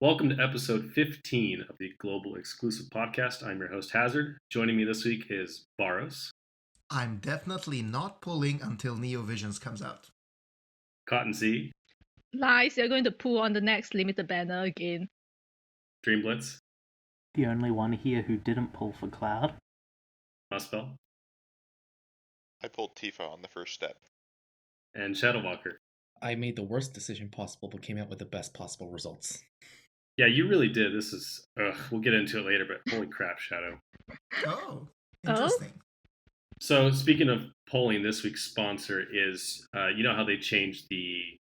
Welcome to episode 15 of the Global Exclusive Podcast. I'm your host, Hazard. Joining me this week is Bharos. I'm definitely not pulling until Neo Visions comes out. Cotton Z. Lies, you're going to pull on the next limited banner again. Dream Blitz. The only one here who didn't pull for Cloud. Muspel. I pulled Tifa on the first step. And Shadowwalker. I made the worst decision possible, but came out with the best possible results. Yeah, you really did. This is... we'll get into it later, but holy crap, Shadow. Oh, interesting. So, speaking of polling, this week's sponsor is... you know how they changed the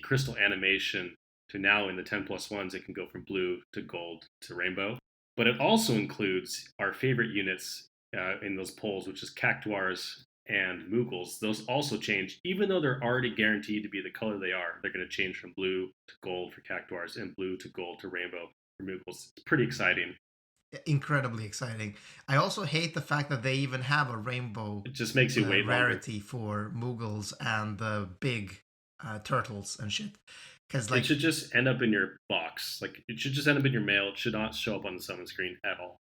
crystal animation to now in the 10+1s, it can go from blue to gold to rainbow. But it also includes our favorite units in those polls, which is Cactuars and Moogles. Those also change, even though they're already guaranteed to be the color they are. They're going to change from blue to gold for Cactuars and blue to gold to rainbow for Moogles. It's pretty exciting. Incredibly exciting. I also hate the fact that they even have a rainbow. It just makes you wait rarity for Moogles and the big turtles and shit. Because it should just end up in your box. Like, it should just end up in your mail. It should not show up on the summon screen at all.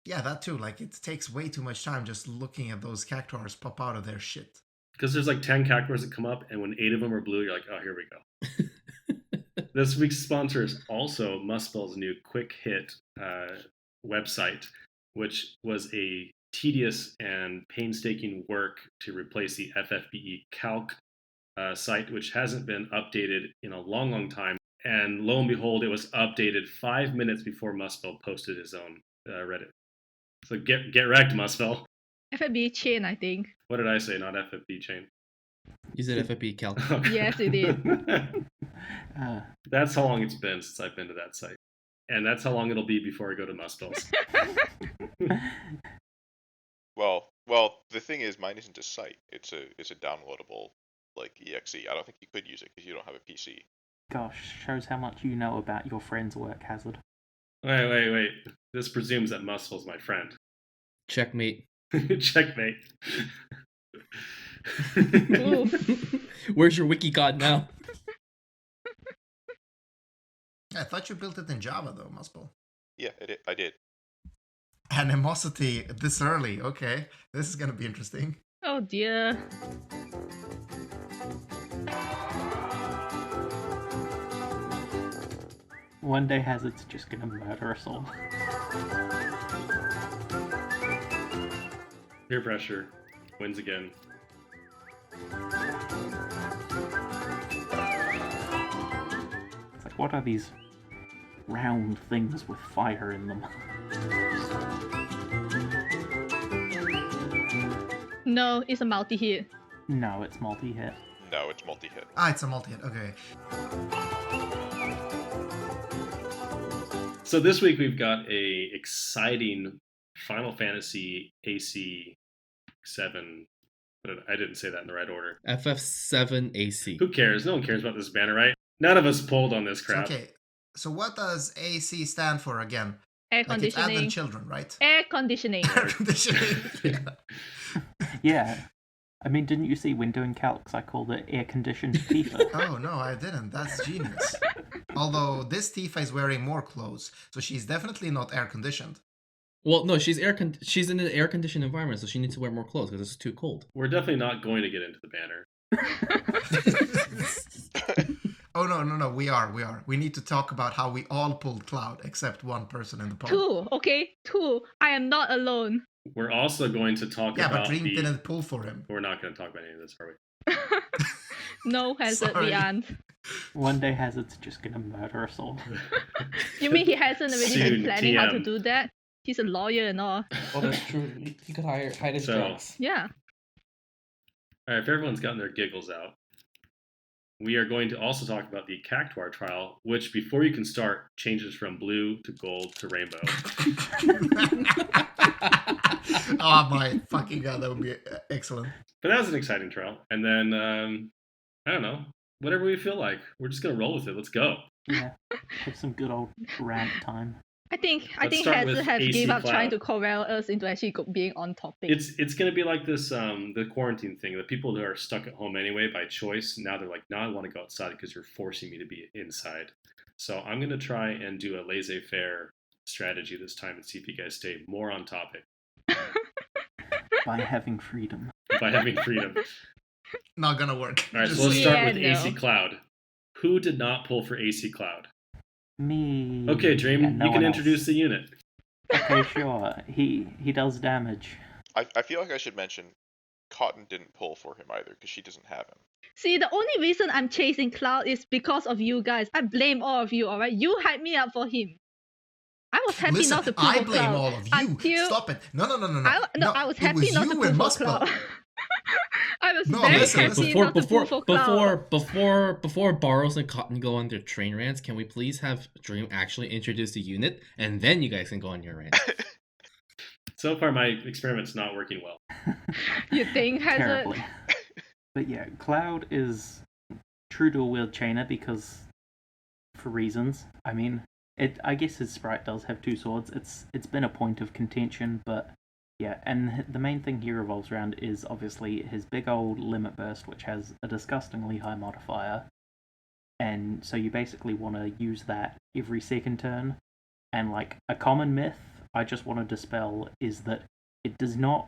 Yeah, that too. Like, it takes way too much time just looking at those Cactuars pop out of their shit. Because there's like 10 Cactuars that come up, and when 8 of them are blue, you're like, oh, here we go. This week's sponsor is also Muspel's new quick hit website, which was a tedious and painstaking work to replace the FFBE calc site, which hasn't been updated in a long, long time. And lo and behold, it was updated 5 minutes before Muspel posted his own Reddit. So get wrecked, Muspel. FFBE chain, I think. What did I say? Not FFB chain. You said FFB calc. Yes, you did. That's how long it's been since I've been to that site. And that's how long it'll be before I go to Muspel's. Well, the thing is, mine isn't a site. It's a downloadable like exe. I don't think you could use it because you don't have a PC. Gosh, shows how much you know about your friend's work, Hazard. Wait. This presumes that Muspel's my friend. Checkmate. Checkmate. Where's your wiki god now? I thought you built it in Java, though, Muspel. Yeah, I did. Animosity this early. Okay, this is going to be interesting. Oh, dear. One day Hazard's just gonna murder us all. Peer pressure wins again. It's like, what are these round things with fire in them? No, it's a multi-hit. No, it's multi-hit. No, it's multi-hit. It's a multi-hit. Okay. So this week we've got a exciting Final Fantasy AC 7. I didn't say that in the right order. FF7 AC. Who cares? No one cares about this banner, right? None of us pulled on this crap. Okay, so what does AC stand for again? Air Like it's conditioning. adult children, right? Air conditioning. Air conditioning. Yeah. Yeah. I mean, didn't you see when doing calcs I called it air-conditioned Tifa? Oh, no, I didn't. That's genius. Although this Tifa is wearing more clothes, so she's definitely not air-conditioned. Well, no, she's in an air-conditioned environment, so she needs to wear more clothes because it's too cold. We're definitely not going to get into the banner. Oh, no, we are. We need to talk about how we all pulled Cloud, except one person in the poll. 2, okay? 2. I am not alone. We're also going to talk about but Dream didn't pull for him. We're not going to talk about any of this, are we? No, Hazard, Sorry. we aren't. One day Hazard's just gonna murder us all. You mean he hasn't already Soon, been planning how to TM. do that? He's a lawyer and all. Oh, that's true. He could hide his drugs. Yeah. All right, if everyone's gotten their giggles out, we are going to also talk about the Cactuar trial, which, before you can start, changes from blue to gold to rainbow. Oh my fucking god, that would be excellent. But that was an exciting trial. And then, I don't know, whatever we feel like. We're just going to roll with it. Let's go. Yeah, have some good old rant time. I think Let's start Hazard with has AC gave up Cloud. trying to corral us into actually being on topic. It's going to be like this, the quarantine thing. The people who are stuck at home anyway by choice, now they're like, no, I want to go outside because you're forcing me to be inside. So I'm going to try and do a laissez-faire strategy this time and see if you guys stay more on topic By having freedom. by having freedom. Not gonna work. All right, Just so let's start Yeah, with no. AC Cloud. Who did not pull for AC Cloud? Me. Okay, Dream, and no you can one else. introduce the unit. Okay, sure. He does damage. I feel like I should mention Cotton didn't pull for him either because she doesn't have him. See, the only reason I'm chasing Cloud is because of you guys. I blame all of you, alright? You hyped me up for him. I was happy Listen, not to pull I for blame Cloud all of you. until- Stop it. No. I was it happy was not to you pull and for Muspel. Cloud. I was No, very listen, happy not to pull for Cloud. Before Bharos and Cotton go on their train rants, can we please have Dream actually introduce the unit, and then you guys can go on your rant? So far, my experiment's not working well. You think, Hazard? Terribly. But yeah, Cloud is true dual wield chainer because for reasons. I mean, I guess his sprite does have two swords. It's been a point of contention, but yeah, and the main thing he revolves around is obviously his big old limit burst, which has a disgustingly high modifier. And so you basically want to use that every second turn. And like a common myth I just want to dispel is that it does not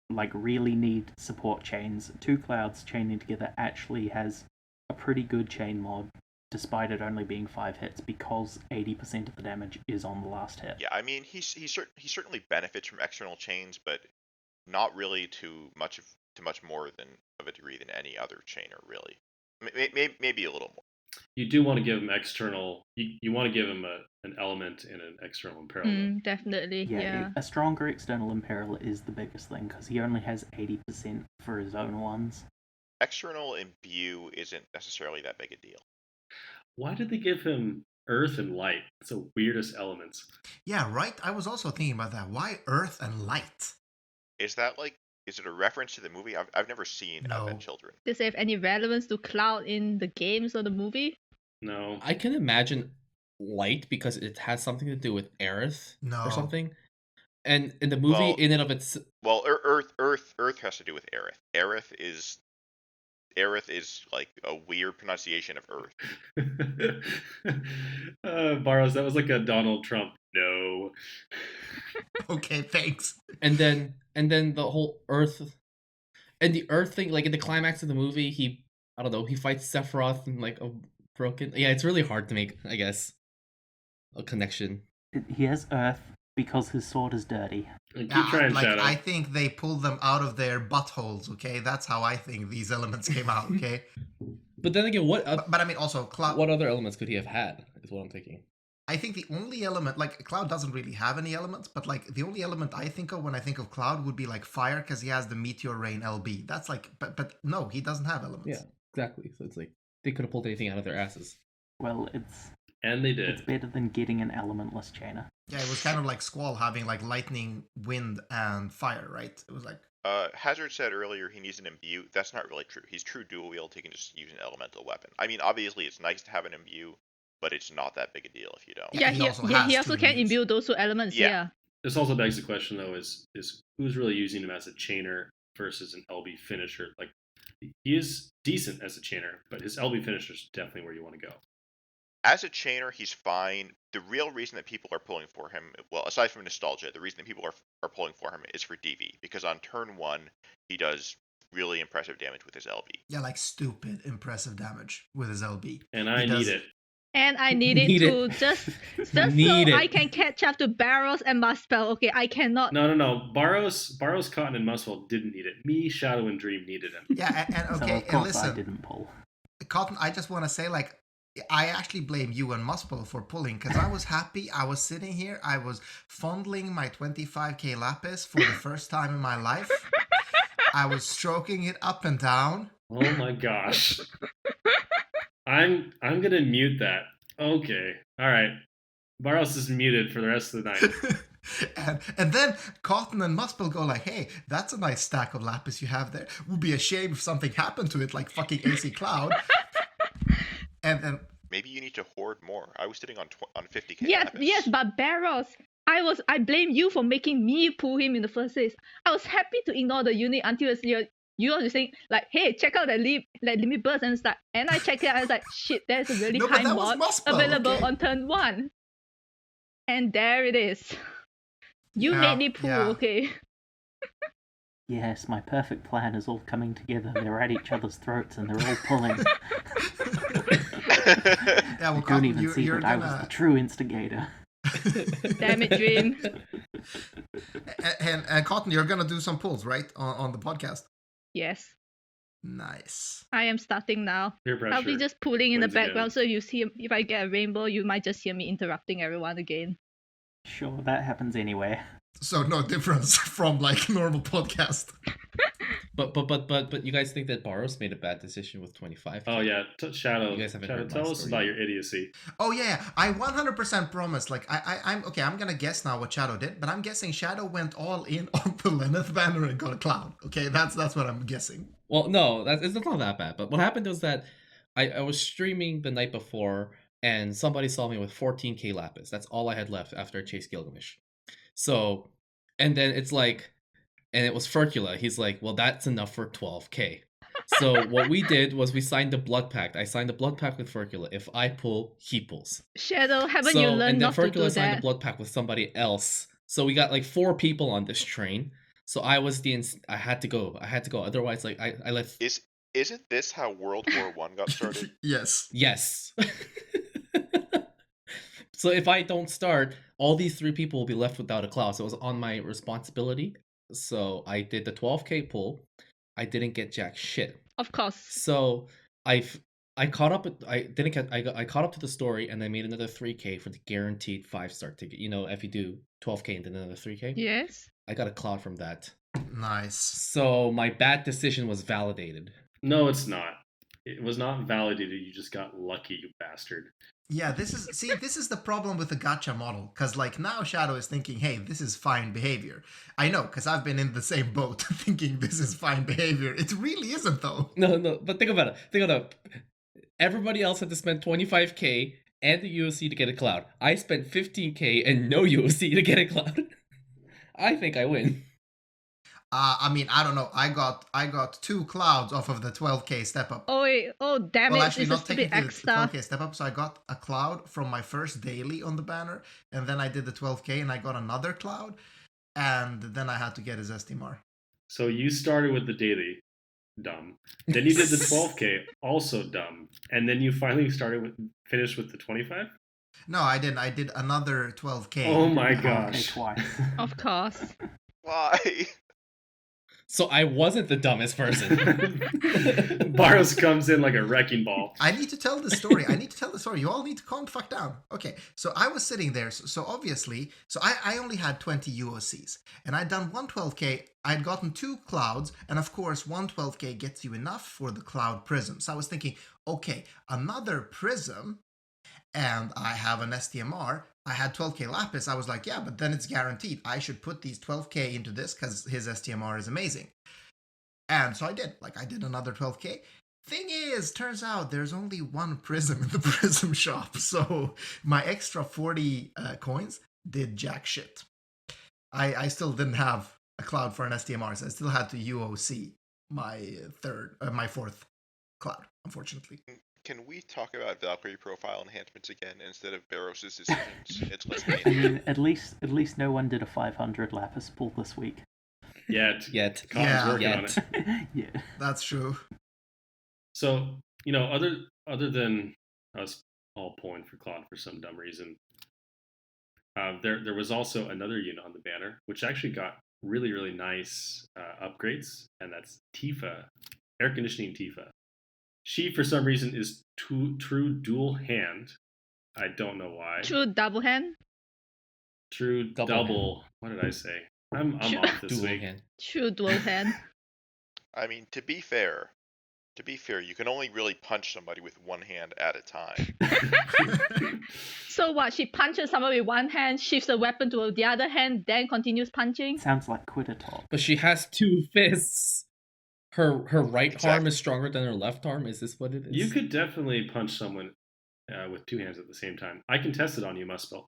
like really need support chains. Two clouds chaining together actually has a pretty good chain mod, despite it only being 5 hits, because 80% of the damage is on the last hit. Yeah, I mean he certainly benefits from external chains, but not really to much more than of a degree than any other chainer really. Maybe a little more. You do want to give him external. You want to give him an element in an external imperil. Definitely, yeah. A stronger external imperil is the biggest thing, because he only has 80% for his own ones. External imbue isn't necessarily that big a deal. Why did they give him earth and light? It's the weirdest elements. Yeah, right. I was also thinking about that. Why earth and light? Is it a reference to the movie? I've never seen No. Advent Children. Does it have any relevance to Cloud in the games or the movie? No. I can imagine light because it has something to do with Aerith No. or something. And in the movie, Well- in and of its, Well, Earth has to do with Aerith. Aerith is like a weird pronunciation of Earth. Bharos, that was like a Donald Trump. No. Okay, thanks. and then the whole Earth, and the Earth thing, like in the climax of the movie, he fights Sephiroth and like a broken. Yeah, it's really hard to make, I guess, a connection. He has earth because his sword is dirty. Keep trying, like Shadow. I think they pulled them out of their buttholes. Okay, that's how I think these elements came out. Okay, But then again, what but I mean also Cloud. what other elements could he have had? Is what I'm thinking. I think the only element, like Cloud doesn't really have any elements, but like the only element I think of when I think of Cloud would be like fire, because he has the Meteor Rain LB. That's like, but no, he doesn't have elements. Yeah, exactly. So it's like they could have pulled anything out of their asses. Well, it's And they it's did. better than getting an elementless chainer. Yeah, it was kind of like Squall having like lightning, wind, and fire, right? It was like, Hazard said earlier he needs an imbue. That's not really true. He's true dual wield. He can just use an elemental weapon. I mean, obviously it's nice to have an imbue, but it's not that big a deal if you don't. Yeah, Yeah, he also he has also two can imbues. imbue those two elements, Yeah. yeah. This also begs the question, though, is who's really using him as a chainer versus an LB finisher? Like, he is decent as a chainer, but his LB finisher is definitely where you want to go. As a chainer, he's fine. The real reason that people are pulling for him, well, aside from nostalgia, the reason that people are pulling for him is for DV, because on turn 1, he does really impressive damage with his LB. yeah, like stupid impressive damage with his LB. And I He does- need it. And I need it Need to it. just Need so it. I can catch up to Bharos and Muspel. Okay, I cannot. No. Bharos, Cotton, and Muspel didn't need it. Me, Shadow, and Dream needed him. Yeah, and So okay, of and course I listen, didn't pull. Cotton, I just want to say, like, I actually blame you and Muspel for pulling, because I was happy. I was sitting here, I was fondling my 25k lapis for the first time in my life. I was stroking it up and down. Oh my gosh. I'm gonna mute that. Okay. Alright. Bharos is muted for the rest of the night. and then Cotton and Muspel go like, hey, that's a nice stack of lapis you have there. Would be a shame if something happened to it, like fucking AC Cloud. And then Maybe you need to hoard more. I was sitting on 50k. Yes, lapis. yes, but Bharos, I blame you for making me pull him in the first place. I was happy to ignore the unit until You are saying like, hey, check out that limit burst and stuff. And I checked it out, I was like, shit, there's a really No, but high that was mod Muspel, available okay? on turn 1. And there it is. You Yeah, made me pull, yeah. okay? Yes, my perfect plan is all coming together. They're at each other's throats and they're all pulling. Yeah, well, You don't Cotton, even see you're that I was the gonna... true instigator. Damn it, Dream. And Cotton, you're gonna do some pulls, right? On the podcast. Yes. Nice. I am starting now. Peer pressure. I'll be just pulling in the wins again. background, so if I get a rainbow, you might just hear me interrupting everyone again. Sure, that happens anyway. So no difference from like normal podcast. But you guys think that Bharos made a bad decision with 25? Oh yeah, Shadow. You guys haven't Shadow, heard my tell us story about yet. your idiocy. Oh yeah, I 100% promise. Like I'm okay. I'm gonna guess now what Shadow did, but I'm guessing Shadow went all in on the Lenneth banner and got a cloud. Okay, that's what I'm guessing. Well, no, it's not that bad. But what happened was that I was streaming the night before, and somebody saw me with 14k lapis. That's all I had left after I chased Gilgamesh. So, and then it's like, and it was Furcula. He's like, well, that's enough for 12k. So what we did was we signed the blood pact. I signed the blood pact with Furcula. If I pull, he pulls. Shadow, haven't So you learned and then not to do Furcula signed the that? blood pact with somebody else. So we got like 4 people on this train. So I was I had to go. Otherwise, like I left. Isn't this how World War One got started? Yes. Yes. So if I don't start, all these 3 people will be left without a cloud. So it was on my responsibility. So I did the 12k pull. I didn't get jack shit. Of course. So I caught up. I caught up to the story, and I made another 3k for the guaranteed 5-star ticket. You know, if you do 12k and then another 3k, Yes. I got a cloud from that. Nice. So my bad decision was validated. No, it's not. It was not validated. You just got lucky, you bastard. Yeah, this is the problem with the gacha model, because like now Shadow is thinking, hey, this is fine behavior. I know, because I've been in the same boat thinking this is fine behavior. It really isn't though. No, but think about it. Everybody else had to spend 25k and the UOC to get a cloud. I spent 15k and no UOC to get a cloud. I think I win. I mean, I don't know. I got 2 clouds off of the 12k step up. Oh wait, oh damn Well, it, actually, it's a not stupid technically the extra. 12k step up. So I got a cloud from my first daily on the banner, and then I did the 12k, and I got another cloud, and then I had to get his STMR. So you started with the daily, dumb. Then you did the 12k, also dumb. And then you finally finished with the 25? No, I didn't. I did another 12k. Oh my Okay, gosh. twice. Of course. Why? So I wasn't the dumbest person. Bharos comes in like a wrecking ball. I need to tell the story. You all need to calm the fuck down. Okay, so I was sitting there. So obviously, I only had 20 UOCs. And I'd done one 12k. I'd gotten 2 clouds. And of course, one 12k gets you enough for the cloud prism. So I was thinking, okay, another prism. And I have an STMR. I had 12k lapis. I was like, yeah, but then it's guaranteed. I should put these 12k into this because his STMR is amazing. And so I did. Like, I did another 12k. Thing is, turns out there's only one prism in the prism shop. So my extra 40 coins did jack shit. I still didn't have a cloud for an STMR, so I still had to UOC my 4th cloud, unfortunately. Can we talk about Valkyrie profile enhancements again instead of Bharos' decisions? It's less I mean, at least no one did a 500 lapis pull this week. Yet. Yet. Connor's Yeah. working on it. Yeah. That's true. So, other than us all pulling for Cloud for some dumb reason, there was also another unit on the banner, which actually got really, really nice upgrades, and that's Tifa, air conditioning Tifa. She, for some reason, is true dual hand. I don't know why. True double hand. True double. What did I say? I'm off this Dual week. hand. True dual hand. I mean, to be fair, you can only really punch somebody with one hand at a time. So what? She punches someone with one hand, shifts the weapon to the other hand, then continues punching. Sounds like quitter talk. But she has 2 fists. Her right arm Exactly. is stronger than her left arm. Is this what it is? You could definitely punch someone with 2 hands at the same time. I can test it on you, Muspel.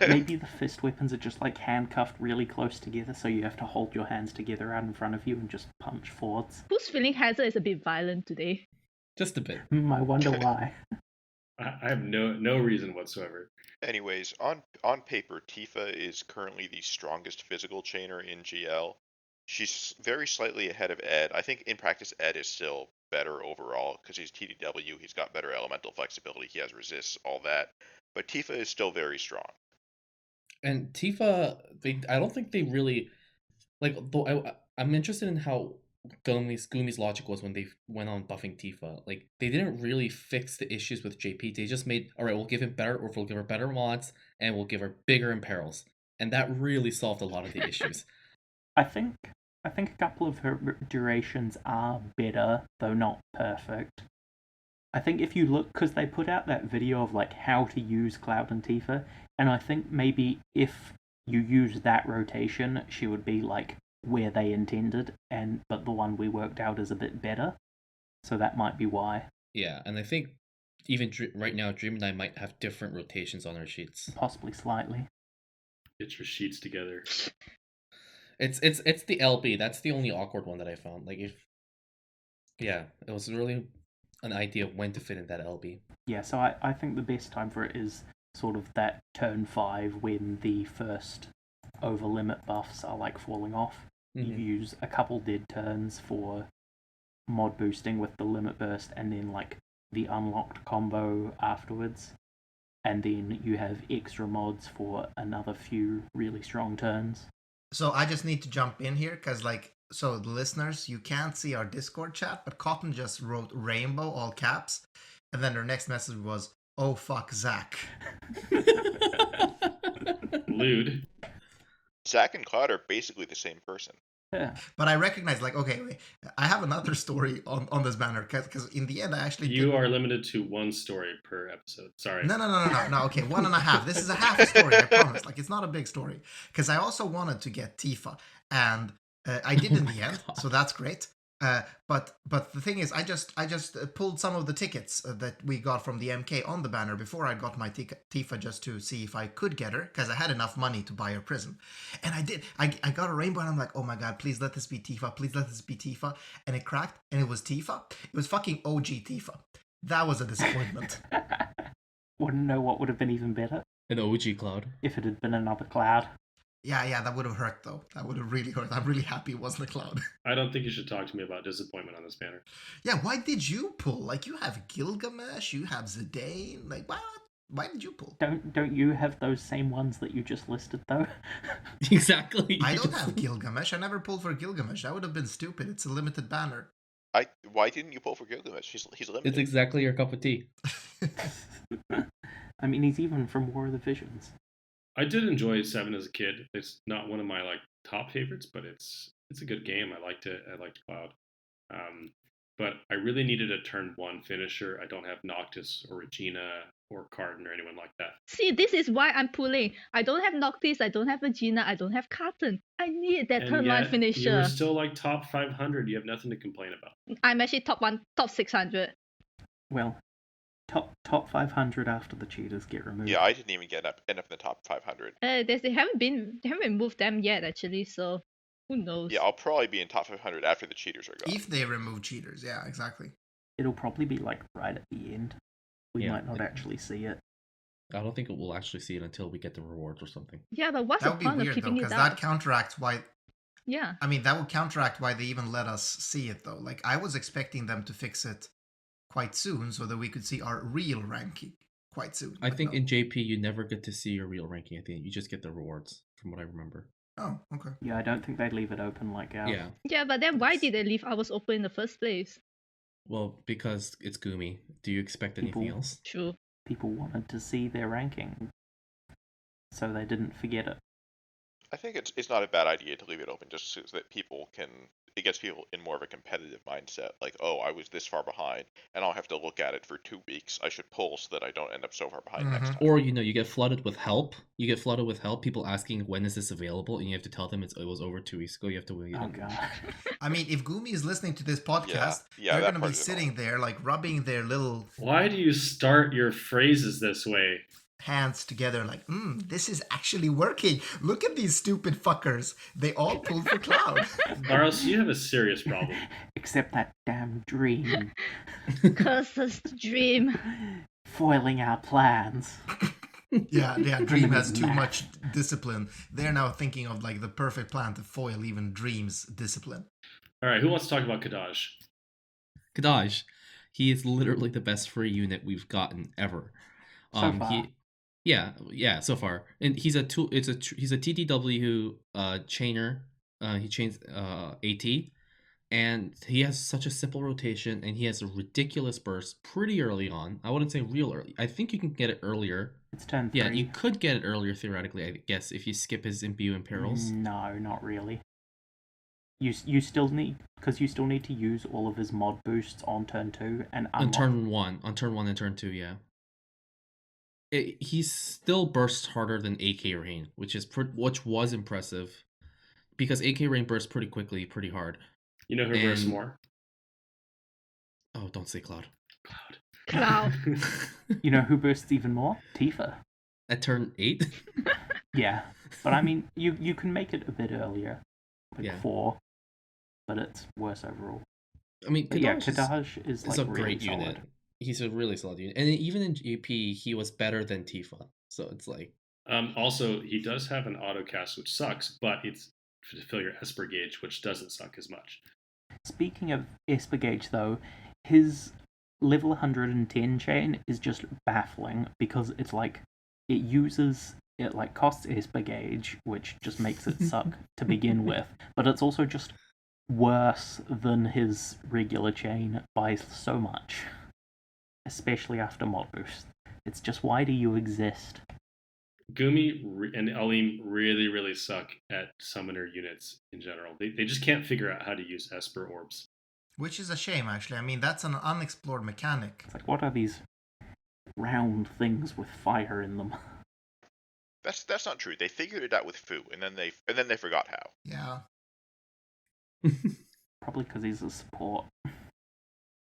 Maybe the fist weapons are just like handcuffed really close together, so you have to hold your hands together out in front of you and just punch forwards. Who's feeling Hazard is a bit violent today? Just a bit. I wonder why. I have no reason whatsoever. Anyways, on paper, Tifa is currently the strongest physical chainer in GL. She's very slightly ahead of Ed. I think in practice Ed is still better overall because he's TDW, he's got better elemental flexibility, he has resists, all that. But Tifa is still very strong. And Tifa, I don't think they really like. Though I'm interested in how Gumi's logic was when they went on buffing Tifa. Like they didn't really fix the issues with JP. They just made, all right, we'll give him better, or we'll give her better mods, and we'll give her bigger imperils, and that really solved a lot of the issues. I think a couple of her durations are better, though not perfect. I think if you look, because they put out that video of like how to use Cloud and Tifa, and I think maybe if you use that rotation, she would be like where they intended, but the one we worked out is a bit better, so that might be why. Yeah, and I think even right now, Dream and I might have different rotations on our sheets. Possibly slightly. Get your sheets together. It's the LB. That's the only awkward one that I found. Like it was really an idea of when to fit in that LB. Yeah, so I think the best time for it is sort of that turn 5 when the first over limit buffs are like falling off. Mm-hmm. You use a couple dead turns for mod boosting with the limit burst, and then like the unlocked combo afterwards, and then you have extra mods for another few really strong turns. So I just need to jump in here because, so the listeners, you can't see our Discord chat, but Cotton just wrote rainbow, all caps, and then her next message was, "Oh fuck, Zach." Lewd. Zach and Cloud are basically the same person. Yeah. But I recognize, okay, wait, I have another story on this banner because in the end I actually You are limited to one story per episode. Sorry. No. Okay, 1.5. This is a half a story. I promise. It's not a big story because I also wanted to get Tifa, and I did in the end, so that's great. But the thing is, I just pulled some of the tickets that we got from the MK on the banner before I got my Tifa, just to see if I could get her, because I had enough money to buy her prism, and I did. I got a rainbow, and I'm like, oh my god, please let this be Tifa, please let this be Tifa, and it cracked, and it was Tifa. It was fucking OG Tifa. That was a disappointment. Wouldn't know what would have been even better. An OG Cloud. If it had been another Cloud. Yeah, that would have hurt, though. That would have really hurt. I'm really happy it wasn't a Cloud. I don't think you should talk to me about disappointment on this banner. Yeah, why did you pull? You have Gilgamesh, you have Zidane. Why did you pull? Don't you have those same ones that you just listed, though? Exactly. I don't have Gilgamesh. I never pulled for Gilgamesh. That would have been stupid. It's a limited banner. Why didn't you pull for Gilgamesh? He's limited. It's exactly your cup of tea. I mean, he's even from War of the Visions. I did enjoy 7 as a kid. It's not one of my top favorites, but it's a good game. I liked it. I liked Cloud. But I really needed a turn 1 finisher. I don't have Noctis or Regina or Carton or anyone like that. See, this is why I'm pulling. I don't have Noctis, I don't have Regina, I don't have Carton. I need that turn 1 finisher. You're still top 500. You have nothing to complain about. I'm actually top 600. Well, top 500 after the cheaters get removed. Yeah, I didn't even end up in the top 500. They haven't removed them yet, actually, so who knows? Yeah, I'll probably be in top 500 after the cheaters are gone. If they remove cheaters, yeah, exactly. It'll probably be right at the end. We might not actually see it. I don't think we'll actually see it until we get the rewards or something. Yeah, but what's that the would point be of weird, keeping though, it because down? that counteracts why... Yeah. I mean, that would counteract why they even let us see it, though. I was expecting them to fix it quite soon so that we could see our real ranking quite soon. I think in JP, you never get to see your real ranking at the end. You just get the rewards, from what I remember. Oh, okay. Yeah, I don't think they'd leave it open like ours. Yeah. Yeah, but then why did they leave ours open in the first place? Well, because it's Gumi. Do you expect anything else? True. People wanted to see their ranking, so they didn't forget it. I think it's not a bad idea to leave it open just so that it gets people in more of a competitive mindset. Oh, I was this far behind, and I'll have to look at it for 2 weeks. I should pull so that I don't end up so far behind next time. Or, you get flooded with help. People asking, when is this available? And you have to tell them it was over 2 weeks ago. You have to wait. Oh, God. I mean, if Gumi is listening to this podcast, they're going to be sitting there, rubbing their little... Why do you start your phrases this way? hands together like, this is actually working. Look at these stupid fuckers. They all pulled for Cloud. Bharos, you have a serious problem. Except that damn dream. Curses dream. Foiling our plans. Yeah, Dream has too much discipline. They're now thinking of like the perfect plan to foil even Dream's discipline. All right, who wants to talk about Kadosh? Kadosh, he is literally the best free unit we've gotten ever. So far. Yeah, so far. And he's a TTW chainer. He chains AT, and he has such a simple rotation, and he has a ridiculous burst pretty early on. I wouldn't say real early. I think you can get it earlier. It's turn 3. Yeah, you could get it earlier theoretically, I guess, if you skip his Imbue and Perils. No, not really. You still need to use all of his mod boosts on turn 2 and On turn 1 and turn 2, yeah. He still bursts harder than AK Rain, which was impressive, because AK Rain bursts pretty quickly, pretty hard. You know who bursts more? Oh, don't say Cloud. Cloud. You know who bursts even more? Tifa. At turn 8? Yeah, but I mean, you can make it a bit earlier, like 4, but it's worse overall. I mean, Kadosh is like a really great solid. unit. He's a really solid unit, and even in GP, he was better than Tifa. So it's like. Also, he does have an auto cast, which sucks, but it's to fill your Esper gauge, which doesn't suck as much. Speaking of Esper gauge, though, his level 110 chain is just baffling, because it's like it costs Esper gauge, which just makes it suck to begin with, but it's also just worse than his regular chain by so much, especially after mod boost. It's just, why do you exist? Gumi and Alim really, really suck at summoner units in general. They just can't figure out how to use Esper orbs. Which is a shame, actually. I mean, that's an unexplored mechanic. It's like, what are these round things with fire in them? That's not true. They figured it out with Fu, and then they forgot how. Yeah. Probably because he's a support.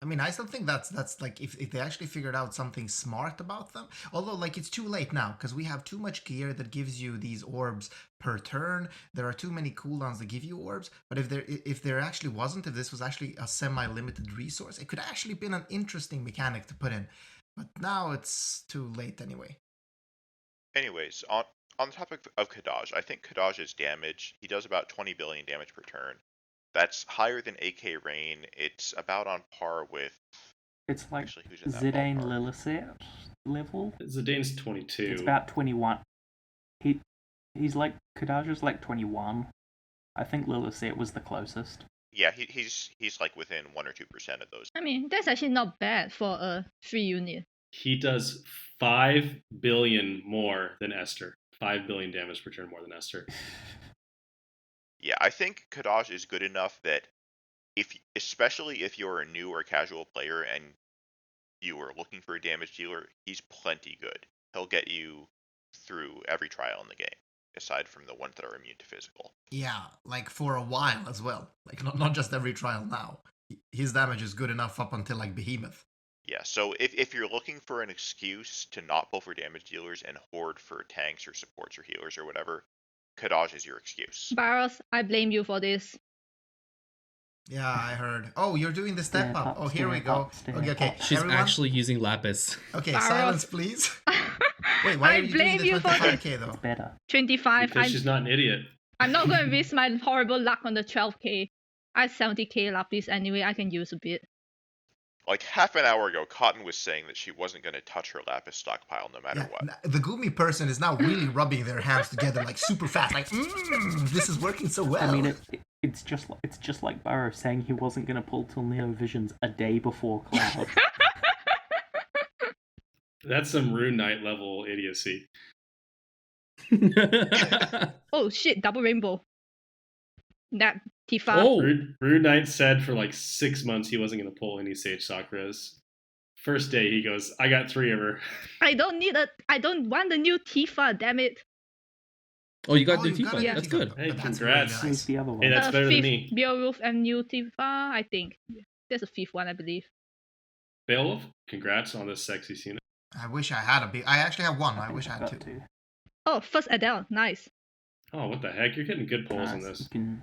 I mean, I still think that's like if they actually figured out something smart about them. Although, like, it's too late now because we have too much gear that gives you these orbs per turn. There are too many cooldowns that give you orbs. But if this was actually a semi-limited resource, it could actually been an interesting mechanic to put in. But now it's too late anyway. Anyways, on the topic of Kadosh, I think Kadosh's damage, he does about 20 billion damage per turn. That's higher than AK Rain. It's about on par with... It's like Zidane Lillicet level. Zidane's 22. It's about 21. He's like... Kadosh is like 21. I think Lillicet was the closest. Yeah, he's like within 1 or 2% of those. I mean, that's actually not bad for a free unit. He does 5 billion more than Esther. 5 billion damage per turn more than Esther. Yeah, I think Kadosh is good enough that especially if you're a new or casual player and you are looking for a damage dealer, he's plenty good. He'll get you through every trial in the game, aside from the ones that are immune to physical. Yeah, like for a while as well. Like not just every trial now. His damage is good enough up until like Behemoth. Yeah, so if you're looking for an excuse to not pull for damage dealers and hoard for tanks or supports or healers or whatever, Kadosh is your excuse. Bharos, I blame you for this. Yeah, I heard. Oh, you're doing the step up. Oh, here we go. Okay. She's actually using Lapis. Okay, Bharos. Silence, please. Wait, why are you doing the 25k though? It's better. 25. Because she's not an idiot. I'm not going to risk my horrible luck on the 12k. I have 70k Lapis anyway. I can use a bit. Like half an hour ago, Cotton was saying that she wasn't going to touch her Lapis stockpile no matter what. The Gumi person is now really rubbing their hands together like super fast. Like, this is working so well. I mean, it's just like Bharos saying he wasn't going to pull till Neo Visions a day before Cloud. That's some Rune Knight level idiocy. Oh shit, double rainbow. That Tifa. Oh. Rune Knight said for like 6 months he wasn't going to pull any Sage Sakuras. First day he goes, I got 3 of her. I don't want the new Tifa, damn it. Oh, you got new Tifa. Yeah. That's good. Hey, That's congrats. really nice. The other one. Hey, that's better than 5th me. Beowulf and new Tifa, I think. There's a 5th one, I believe. Beowulf, congrats on this sexy scene. I wish I had I actually have one. I think wish I I've had got two. two. Oh, first Adele. Nice. Oh, what the heck? You're getting good polls on Nice. this. You can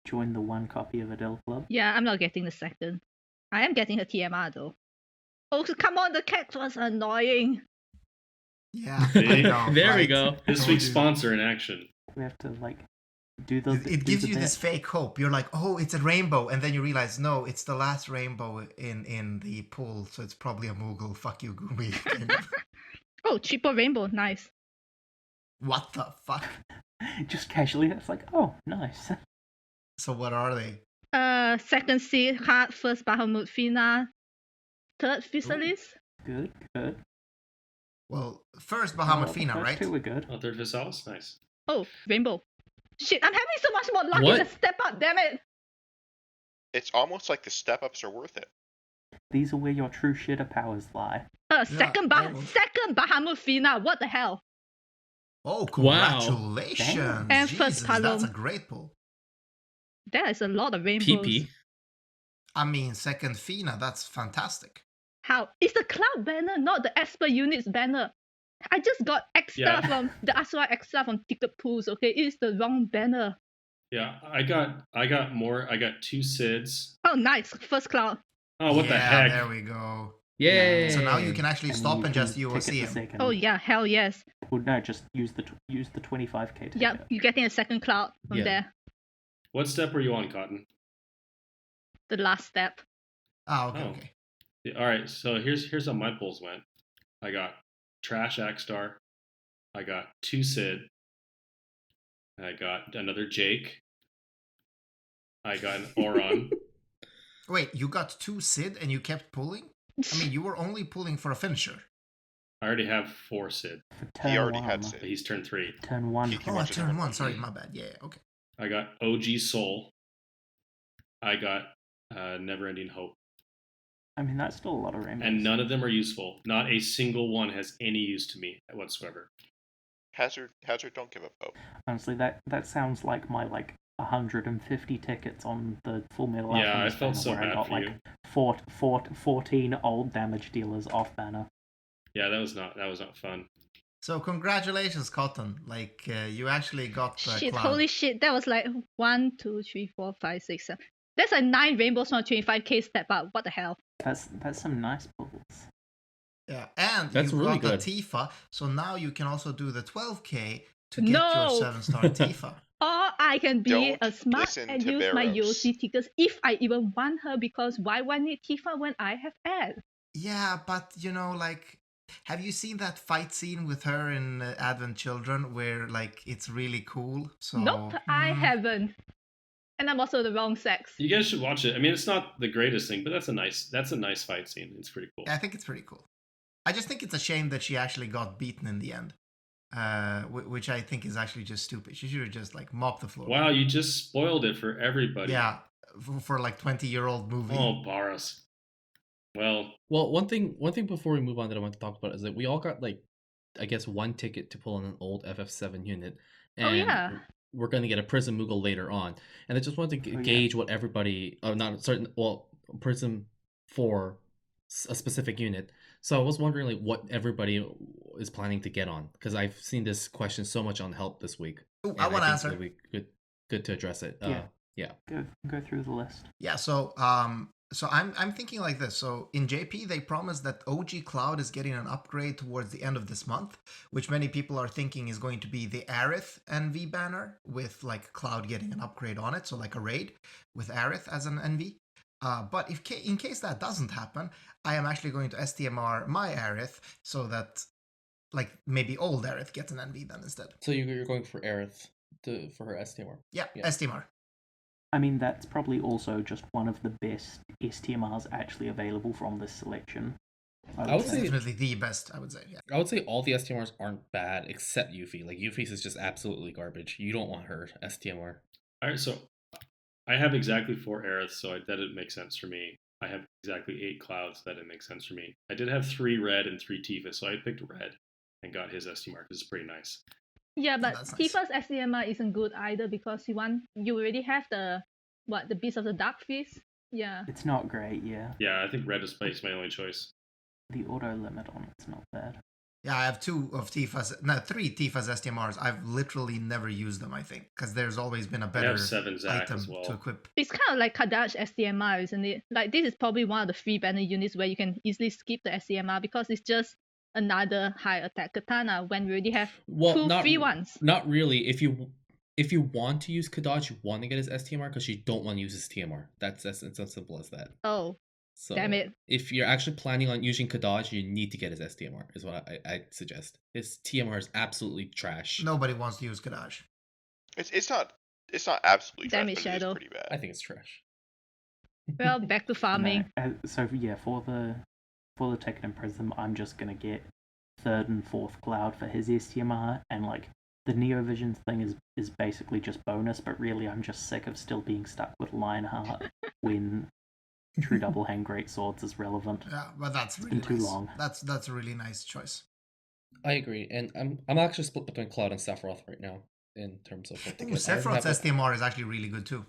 join the one copy of Adele Club. Yeah, I'm not getting the second. I am getting her TMR though. Oh, come on, the cat was annoying. Yeah, See? I know, There we right? go. This Told week's you. sponsor in action. We have to like do the. It do gives the you bit. this fake hope. You're like, oh, it's a rainbow, and then you realize, no, it's the last rainbow in the pool, so it's probably a Moogle. Fuck you, Goomy. Kind of. Oh, triple rainbow. Nice. What the fuck? Just casually, it's like, oh, nice. So what are they? Second seed card, first Bahamut Fina, third Physalis. Good, good. Well, first Oh, Bahamut the Fina, first right? two were good. Oh, third Visalis? Nice. Oh, rainbow. Shit, I'm having so much more luck What? in the step up, damn it. It's almost like the step ups are worth it. These are where your true shitter powers lie. Second Bahamut Fina, what the hell? Oh, Wow. congratulations! Damn. And Jesus, first that's Palom. a great pull. There is a lot of rainbows. PP. I mean, second Fina, that's fantastic. How? It's the cloud banner, not the Esper units banner. I just got extra Yeah. from the Asura extra from ticket pools, okay? It is the wrong banner. Yeah, I got more. I got 2 Sids. Oh, nice. First cloud. Oh, what the Yeah, heck? there we go. Yay! So now you can actually And stop you and can just ticket UOC the him. second. Oh, yeah, hell yes. Well, no, just use the 25k to Yep, you're getting a second cloud from Yeah. there. What step were you on, Cotton? The last step. Ah, okay, Oh. okay. Yeah, all right, so here's how my polls went. I got Trash Axstar. I got 2 Sid. I got another Jake. I got an Oron. Wait, you got 2 Sid and you kept pulling? I mean, you were only pulling for a finisher. I already have 4 Sid. For turn He already one. had Sid. He's turn 3. Turn one. He Oh, wants to turn turn 1. one. Sorry, my bad. Yeah, okay. I got OG Soul. I got Never Ending Hope. I mean, that's still a lot of rainbows. And none of them are useful. Not a single one has any use to me whatsoever. Hazard, don't give up hope. Honestly, that sounds like my 150 tickets on the Full Metal Yeah, Alchemist I felt banner so where I bad got for you. 14 old damage dealers off banner. Yeah, that was not fun. So congratulations, Cotton. You actually got the Shit, cloud. holy shit. That was like 1, 2, 3, 4, 5, 6, 7. That's like 9 rainbows from a 25k step up. What the hell? That's some nice pulls. Yeah, and That's you really got good. the Tifa, so now you can also do the 12k to get No! your 7-star Tifa. Or I can be Don't a smart listen and to use my Bharos. UOC tickets if I even want her, because why would I need Tifa when I have Ed? Yeah, but have you seen that fight scene with her in Advent Children where it's really cool? So Nope, I haven't. And I'm also the wrong sex. You guys should watch it. I mean, it's not the greatest thing, but that's a nice fight scene. It's pretty cool. I think it's pretty cool. I just think it's a shame that she actually got beaten in the end, which I think is actually just stupid. She should have just mopped the floor. Wow, you just spoiled it for everybody. Yeah, for 20-year-old movie. Oh, Bharos. Well, One thing before we move on that I want to talk about is that we all got I guess 1 ticket to pull on an old FF7 unit. And Oh, yeah. we're going to get a Prism Moogle later on. And I just wanted to Oh, yeah. gauge what everybody, Prism for a specific unit. So I was wondering what everybody is planning to get on, because I've seen this question so much on Help this week. Ooh, and I want to think answer. it'd be good to address it. Yeah. Go through the list. Yeah, so I'm thinking like this. So in JP, they promised that OG Cloud is getting an upgrade towards the end of this month, which many people are thinking is going to be the Aerith NV banner with Cloud getting an upgrade on it, so a raid with Aerith as an NV. But in case that doesn't happen, I am actually going to STMR my Aerith so that maybe old Aerith gets an NV then instead. So you're going for Aerith for her STMR. Yeah, Yeah. STMR. I mean, that's probably also just one of the best STMRs actually available from this selection. I would It's say- definitely the best, I would say. Yeah. I would say all the STMRs aren't bad except Yuffie. Yuffie is just absolutely garbage. You don't want her STMR. all right, so I have exactly 4 Aeriths, so that didn't make sense for me. I have exactly 8 Clouds, so that didn't make sense for me. I did have 3 Red and 3 Tifa, so I picked Red and got his ST mark. This is pretty nice. Yeah, but That's nice. Tifa's SDMR isn't good either because you already have the Beast of the Dark Fist? Yeah. It's not great, yeah. Yeah, I think Red is my only choice. The auto limit on it's not bad. Yeah, I have three Tifa's STMRs. I've literally never used them, I think, because there's always been a I better have 7 Zac item as well. to equip. It's kind of like Kadosh SDMR, isn't it? Like this is probably one of the free banner units where you can easily skip the SDMR because it's just another high attack katana when we already have two free ones. Not really. If you want to use Kadosh, you want to get his STMR because you don't want to use his TMR. It's as simple as that. Oh, So damn it. If you're actually planning on using Kadosh, you need to get his STMR, is what I suggest. His TMR is absolutely trash. Nobody wants to use Kadosh. It's not absolutely Damn trash, it, but it is Shadow. pretty bad. I think it's trash. Well, back to farming. No, so yeah, for the Ticket and Prism, I'm just gonna get 3rd and 4th Cloud for his STMR, and like the Neo Visions thing is basically just bonus, but really I'm just sick of still being stuck with Lionheart when True Double Hand Great Swords is relevant. Yeah, but that's really been too nice. long. That's a really nice choice. I agree, and I'm actually split between Cloud and Sephiroth right now in terms of what to Ooh, get. Sephiroth's STMR is actually really good too.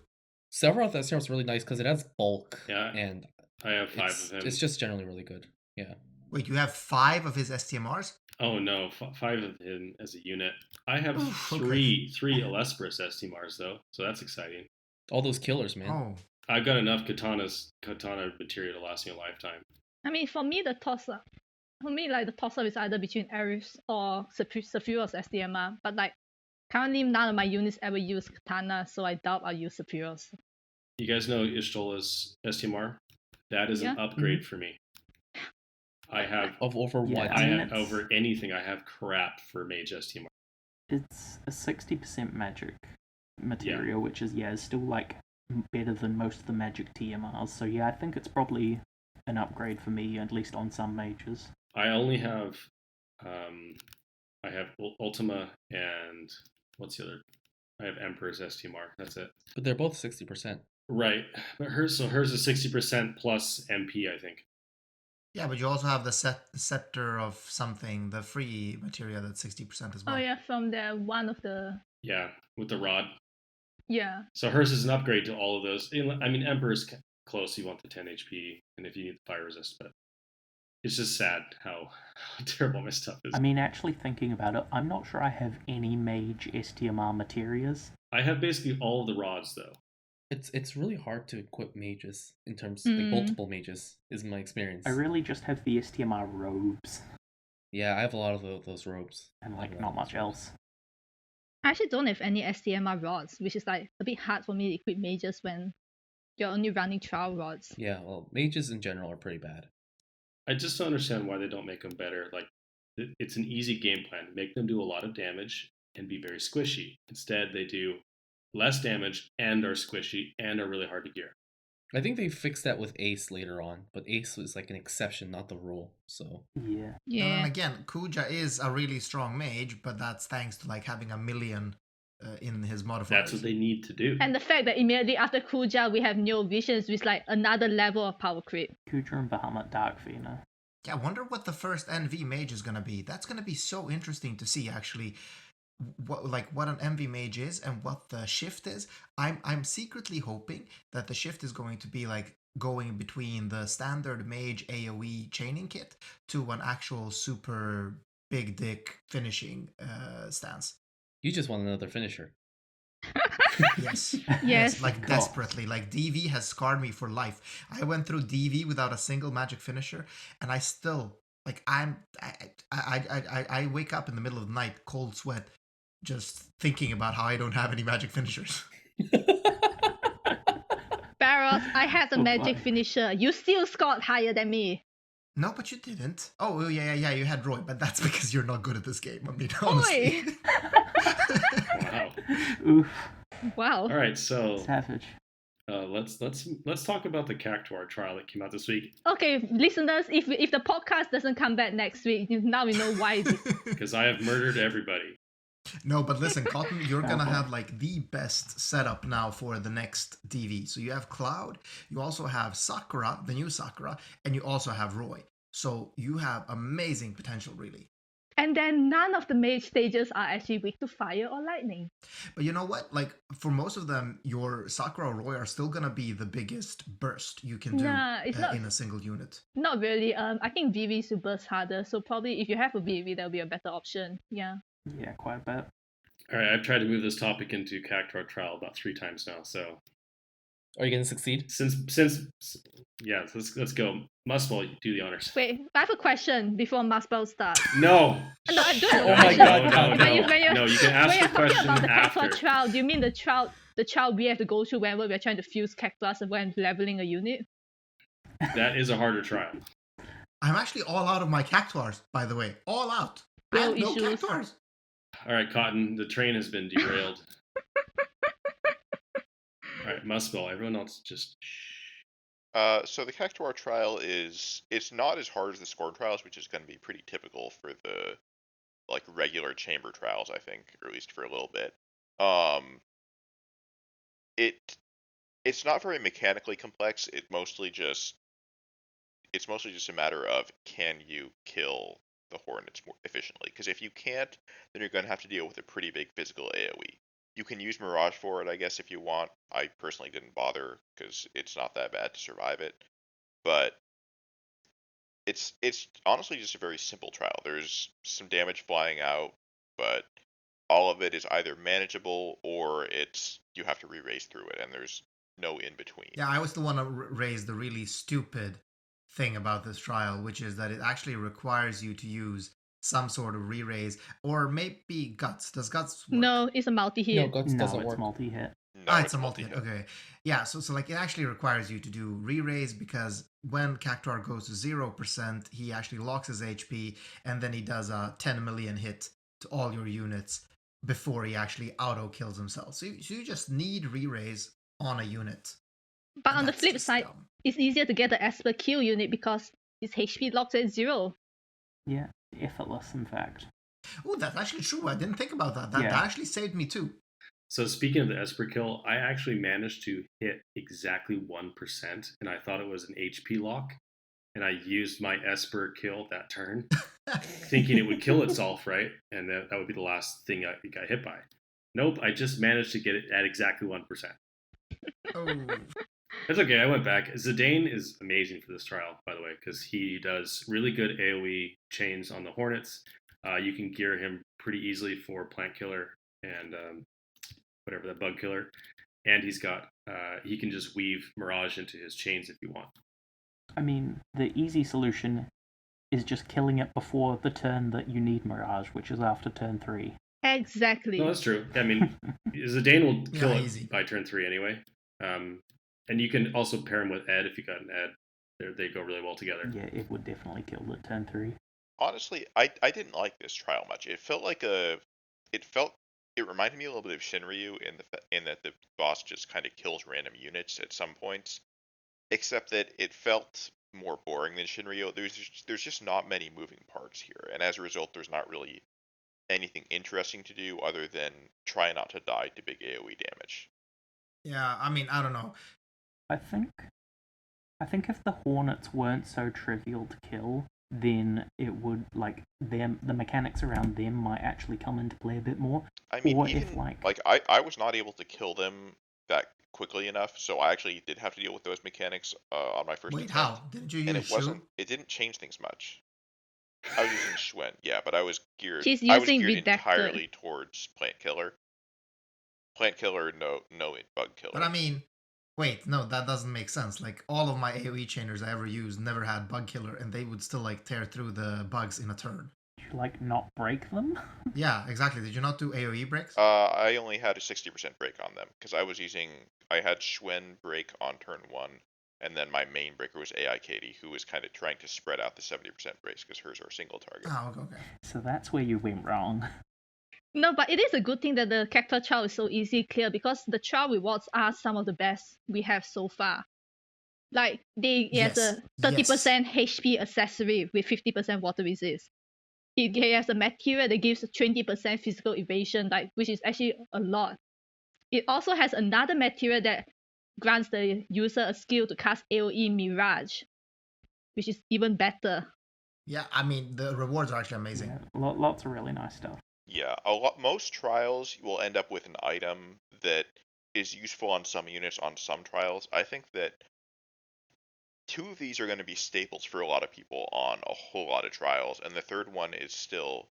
Sephiroth STMR is really nice because it has bulk. Yeah, and I have 5 of him. It's just generally really good. Yeah. Wait, you have 5 of his STMRs? Oh no, 5 of him as a unit. I have Oof, okay. three Elespris STMRs though, so that's exciting. All those killers, man. Oh. I've got enough katana material to last me a lifetime. I mean, for me, the toss-up is either between Aerith or Sephiroth's SDMR, but like, currently none of my units ever use katana, so I doubt I'll use Sephiroth. You guys know Ishtola's STMR? That is an upgrade for me. I have over what? I have over anything. I have crap for Mage STMR. It's a 60% magic material, which is still like better than most of the magic TMRs. So yeah, I think it's probably an upgrade for me, at least on some mages. I only have I have Ultima and what's the other? I have Emperor's STMR. That's it. But they're both 60%. Right, but hers is 60% plus MP, I think. Yeah, but you also have the scepter of something, the free material that's 60% as well. Oh yeah, from one of the... Yeah, with the rod. Yeah. So hers is an upgrade to all of those. I mean, Emperor's close. You want the 10 HP, and if you need the fire resist, but it's just sad how terrible my stuff is. I mean, actually thinking about it, I'm not sure I have any mage STMR materials. I have basically all of the rods, though. It's really hard to equip mages in terms like multiple mages is my experience. I really just have the STMR robes. Yeah, I have a lot of those robes. And like not much else. I actually don't have any STMR rods, which is like a bit hard for me to equip mages when you're only running trial rods. Yeah, well, mages in general are pretty bad. I just don't understand why they don't make them better. Like, it's an easy game plan. Make them do a lot of damage and be very squishy. Instead, they do less damage and are squishy and are really hard to gear. I think they fixed that with Ace later on, but Ace was like an exception, not the rule. So yeah. And again, Kuja is a really strong mage, but that's thanks to like having a million in his modifiers. That's what they need to do. And the fact that immediately after Kuja we have Neo Visions with like another level of power creep. Kuja and Bahamut Dark Fina. Yeah, I wonder what the first NV mage is gonna be. That's gonna be so interesting to see actually. What an MV mage is and what the shift is. I'm secretly hoping that the shift is going to be like going between the standard mage AoE chaining kit to an actual super big dick finishing stance. you just want another finisher. Yes. Yes. Like desperately. Like DV has scarred me for life. I went through DV without a single magic finisher, and I still like I wake up in the middle of the night, cold sweat, just thinking about how I don't have any magic finishers. Bharos, I had a magic finisher. You still scored higher than me. No, but you didn't. Oh, yeah, you had Roy, but that's because you're not good at this game. I mean, honestly. Wow. Oof. Wow. All right, so Savage. let's talk about the Cactuar trial that came out this week. Okay, listeners, if the podcast doesn't come back next week, now we know why it is. Because I have murdered everybody. No, but listen, Cotton, you're gonna have like the best setup now for the next DV. So you have Cloud, you also have Sakura, the new Sakura, and you also have Roy. So you have amazing potential, really. And then none of the mage stages are actually weak to fire or lightning. But you know what? Like for most of them, your Sakura or Roy are still gonna be the biggest burst you can do Nah, it's not. in a single unit. Not really. I think VV is to burst harder, so probably if you have a VV, that'll be a better option. Yeah. Yeah, quite a bit. All right, I've tried to move this topic into Cactuar trial about 3 times now. So Are you gonna succeed? since yeah, let's go. Muspel, do the honors. Wait, I have a question before Muspel starts. No. No, I don't have a Oh my question. God, No, you can ask when the you're talking question about the after. Cactuar trial, do you mean the trial we have to go through whenever we're trying to fuse Cactuars when leveling a unit? That is a harder trial. I'm actually all out of my Cactuars, by the way. All out. I No have no issues. Cactuars. All right, Cotton, the train has been derailed. All right, Muspel, everyone else just shh. So the Cactuar trial it's not as hard as the Scorn trials, which is going to be pretty typical for the like regular chamber trials, I think, or at least for a little bit. It's not very mechanically complex. It's mostly just a matter of can you kill the Hornets more efficiently? Because if you can't, then you're going to have to deal with a pretty big physical AoE. You can use Mirage for it, I guess, if you want. I personally didn't bother because it's not that bad to survive it. But it's honestly just a very simple trial. There's some damage flying out, but all of it is either manageable or you have to re-raise through it, and there's no in between. Yeah, I was the one to raise the really stupid thing about this trial, which is that it actually requires you to use some sort of re-raise, or maybe Guts. Does Guts work? No, it's a multi-hit. No, Guts No, doesn't it's work. multi-hit. No, It's a multi-hit. Okay. Yeah, so like it actually requires you to do re-raise because when Cactuar goes to 0%, he actually locks his HP and then he does a 10 million hit to all your units before he actually auto-kills himself. So you just need re-raise on a unit. But And on the that's flip just side, dumb. it's easier to get the Esper kill unit because his HP locks at 0. Yeah, effortless, in fact. Oh, that's actually true. I didn't think about that. That Yeah. actually saved me too. So speaking of the Esper kill, I actually managed to hit exactly 1%, and I thought it was an HP lock, and I used my Esper kill that turn, thinking it would kill itself, right? And that would be the last thing I got hit by. Nope, I just managed to get it at exactly 1%. Oh. That's okay, I went back. Zidane is amazing for this trial, by the way, because he does really good AoE chains on the Hornets. You can gear him pretty easily for Plant Killer and whatever, that Bug Killer. And he's got, he can just weave Mirage into his chains if you want. I mean, the easy solution is just killing it before the turn that you need Mirage, which is after turn 3. Exactly. No, that's true. I mean, Zidane will kill Yeah, it easy. by turn 3 anyway. And you can also pair him with Ed if you got an Ed. They go really well together. Yeah, it would definitely kill at turn 3. Honestly, I didn't like this trial much. It reminded me a little bit of Shinryu in that the boss just kind of kills random units at some points, except that it felt more boring than Shinryu. There's just not many moving parts here, and as a result, there's not really anything interesting to do other than try not to die to big AoE damage. Yeah, I mean, I don't know. I think if the Hornets weren't so trivial to kill, then it would, like, the mechanics around them might actually come into play a bit more. I mean, Or even, if, like... I was not able to kill them that quickly enough, so I actually did have to deal with those mechanics on my first Wait, attempt. how? Didn't you And use it didn't change things much. I was using Schwen, yeah, but I was geared He's I was using geared Redactor. entirely towards Plant Killer. Plant Killer, no Bug Killer. But I mean, wait, no, that doesn't make sense. Like, all of my AoE chainers I ever used never had Bug Killer, and they would still, like, tear through the bugs in a turn. Did you, like, not break them? Yeah, exactly. Did you not do AoE breaks? I only had a 60% break on them, because I had Schwen break on turn 1, and then my main breaker was AI Katie, who was kind of trying to spread out the 70% breaks, because hers are single target. Oh, okay. So that's where you went wrong. No, but it is a good thing that the Cactuar trial is so easy clear because the trial rewards are some of the best we have so far. Like, it has a 30% HP accessory with 50% water resist. It has a material that gives 20% physical evasion, like, which is actually a lot. It also has another material that grants the user a skill to cast AoE Mirage, which is even better. Yeah, I mean, the rewards are actually amazing. Yeah, lots of really nice stuff. Yeah, most trials will end up with an item that is useful on some units on some trials. I think that 2 of these are going to be staples for a lot of people on a whole lot of trials, and the third one is still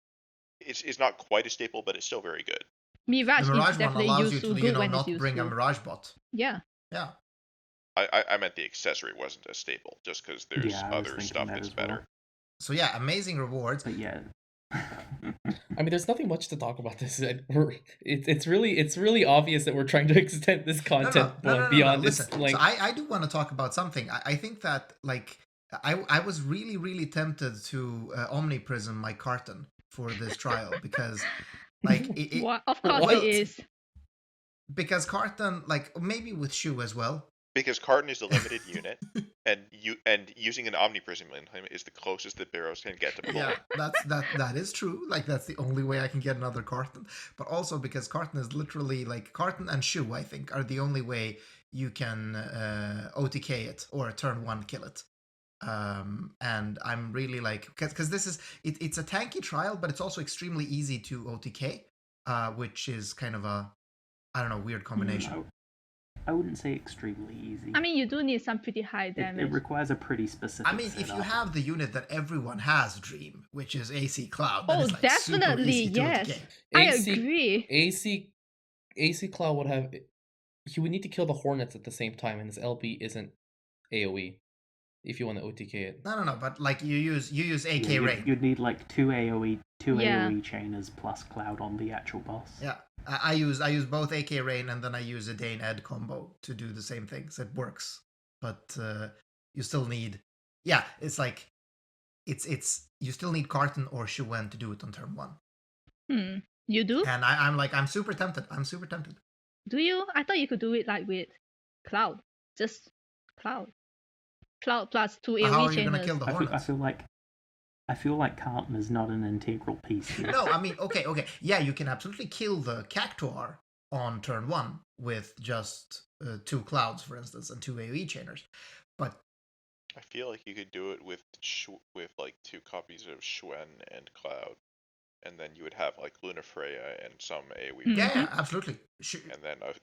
it's not quite a staple, but it's still very good. Mirage, The Mirage is one definitely allows useful, you to, good when it's not bring a useful. Mirage bot. Yeah. Yeah. I meant the accessory wasn't a staple, just because there's other stuff that's better. Well. So yeah, amazing rewards. But yeah. I mean, there's nothing much to talk about this. It's really obvious that we're trying to extend this content beyond its Listen, length. so I do want to talk about something. I think that like I was really tempted to Omniprism my carton for this trial because like of course it is. Because carton, like maybe with Shu as well. Because carton is a limited unit, and using an Omniprism in him is the closest that Bharos can get to pull. Yeah, that is true. Like that's the only way I can get another carton. But also because carton is literally like carton and Shu, I think, are the only way you can OTK it or turn 1 kill it. And I'm really like because this is it's a tanky trial, but it's also extremely easy to OTK, which is kind of a weird combination. I wouldn't say extremely easy. I mean, you do need some pretty high damage. It requires a pretty specific. I mean, if you have the unit that everyone has, Dream, which is AC Cloud, oh, is like definitely, yes. I agree. AC Cloud would have. He would need to kill the Hornets at the same time, and his LB isn't AoE. If you want to OTK it. No, but like you use AK Rain. You'd need like two AoE chainers plus Cloud on the actual boss. Yeah, I use both AK Rain and then I use a Dane Ed combo to do the same things. It works, but you still need. Yeah, it's like it's you still need Carton or Shuwen to do it on turn 1. You do? And I'm super tempted. Do you? I thought you could do it like with Cloud, just Cloud. Cloud plus 2 AoE How are you gonna kill the Hornets? I feel like Carton is not an integral piece here. No, I mean, okay. Yeah, you can absolutely kill the Cactuar on turn 1 with just 2 Clouds, for instance, and 2 AoE chainers. But I feel like you could do it with like 2 copies of Shuen and Cloud, and then you would have like Luna Freya and some AoE. Yeah, absolutely.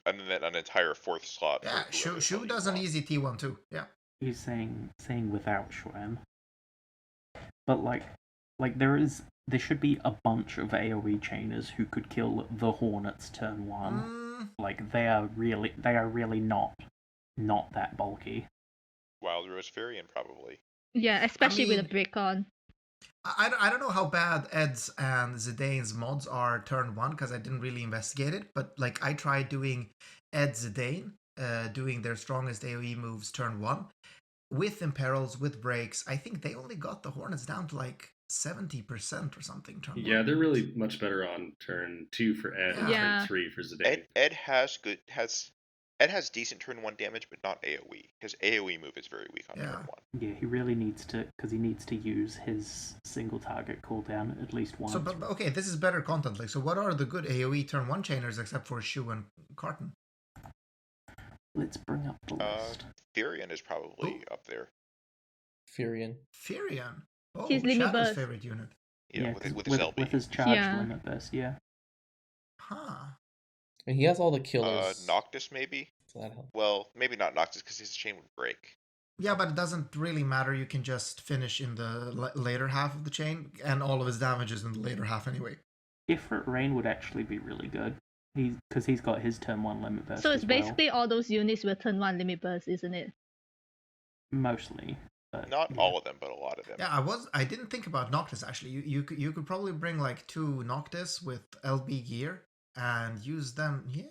And then an entire 4th slot. Yeah, Shu does an easy T1 too. Yeah. He's saying without Shuen. But like there should be a bunch of AoE chainers who could kill the Hornets turn 1. Like they are really not that bulky. Wild Rose Varian probably. Yeah, especially with a break on. I don't know how bad Ed's and Zidane's mods are turn 1 because I didn't really investigate it, but like I tried doing Ed Zidane, doing their strongest AoE moves turn 1 with imperils, with breaks. I think they only got the Hornets down to like 70% or something. Turn 1. Yeah, they're really much better on turn 2 for Ed and turn 3 for Zidane. Ed has decent turn 1 damage, but not AoE. His AoE move is very weak on turn 1. Yeah, he really needs to, because he needs to use his single target cooldown at least once. So, but okay, this is better content. Like, so what are the good AoE turn 1 chainers except for Shu and Carton? Let's bring up the list. Furion is probably up there. Furion. Oh, his limit burst favorite unit. Yeah, with his LB. With his charge limit burst, yeah. Huh. And he has all the killers. Noctis maybe? So that helps. Well, maybe not Noctis because his chain would break. Yeah, but it doesn't really matter. You can just finish in the later half of the chain, and all of his damage is in the later half anyway. Ifrit Rain would actually be really good. Because he's got his turn 1 limit burst. So it's basically all those units with turn 1 limit burst, isn't it? Mostly. But, not all of them, but a lot of them. Yeah, I didn't think about Noctis actually. You could probably bring like 2 Noctis with LB gear and use them. Yeah.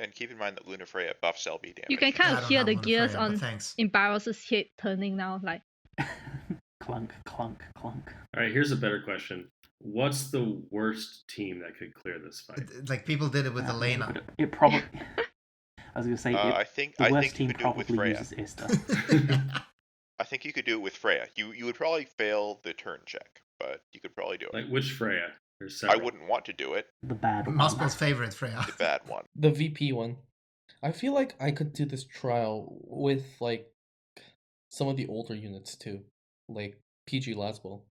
And keep in mind that Luna Freya buffs LB damage. You can kind of hear the gears Freya, in Bharos' head turning now, like clunk, clunk, clunk. All right, here's a better question. What's the worst team that could clear this fight? Like people did it with Elena. It probably. I was gonna say. I think team you could do it with Freya. Uses Esther. I think you could do it with Freya. You would probably fail the turn check, but you could probably do it. Like which Freya? I wouldn't want to do it. The bad one. Muspel's favorite Freya. The bad one. The VP one. I feel like I could do this trial with like some of the older units too. Like PG Laswell.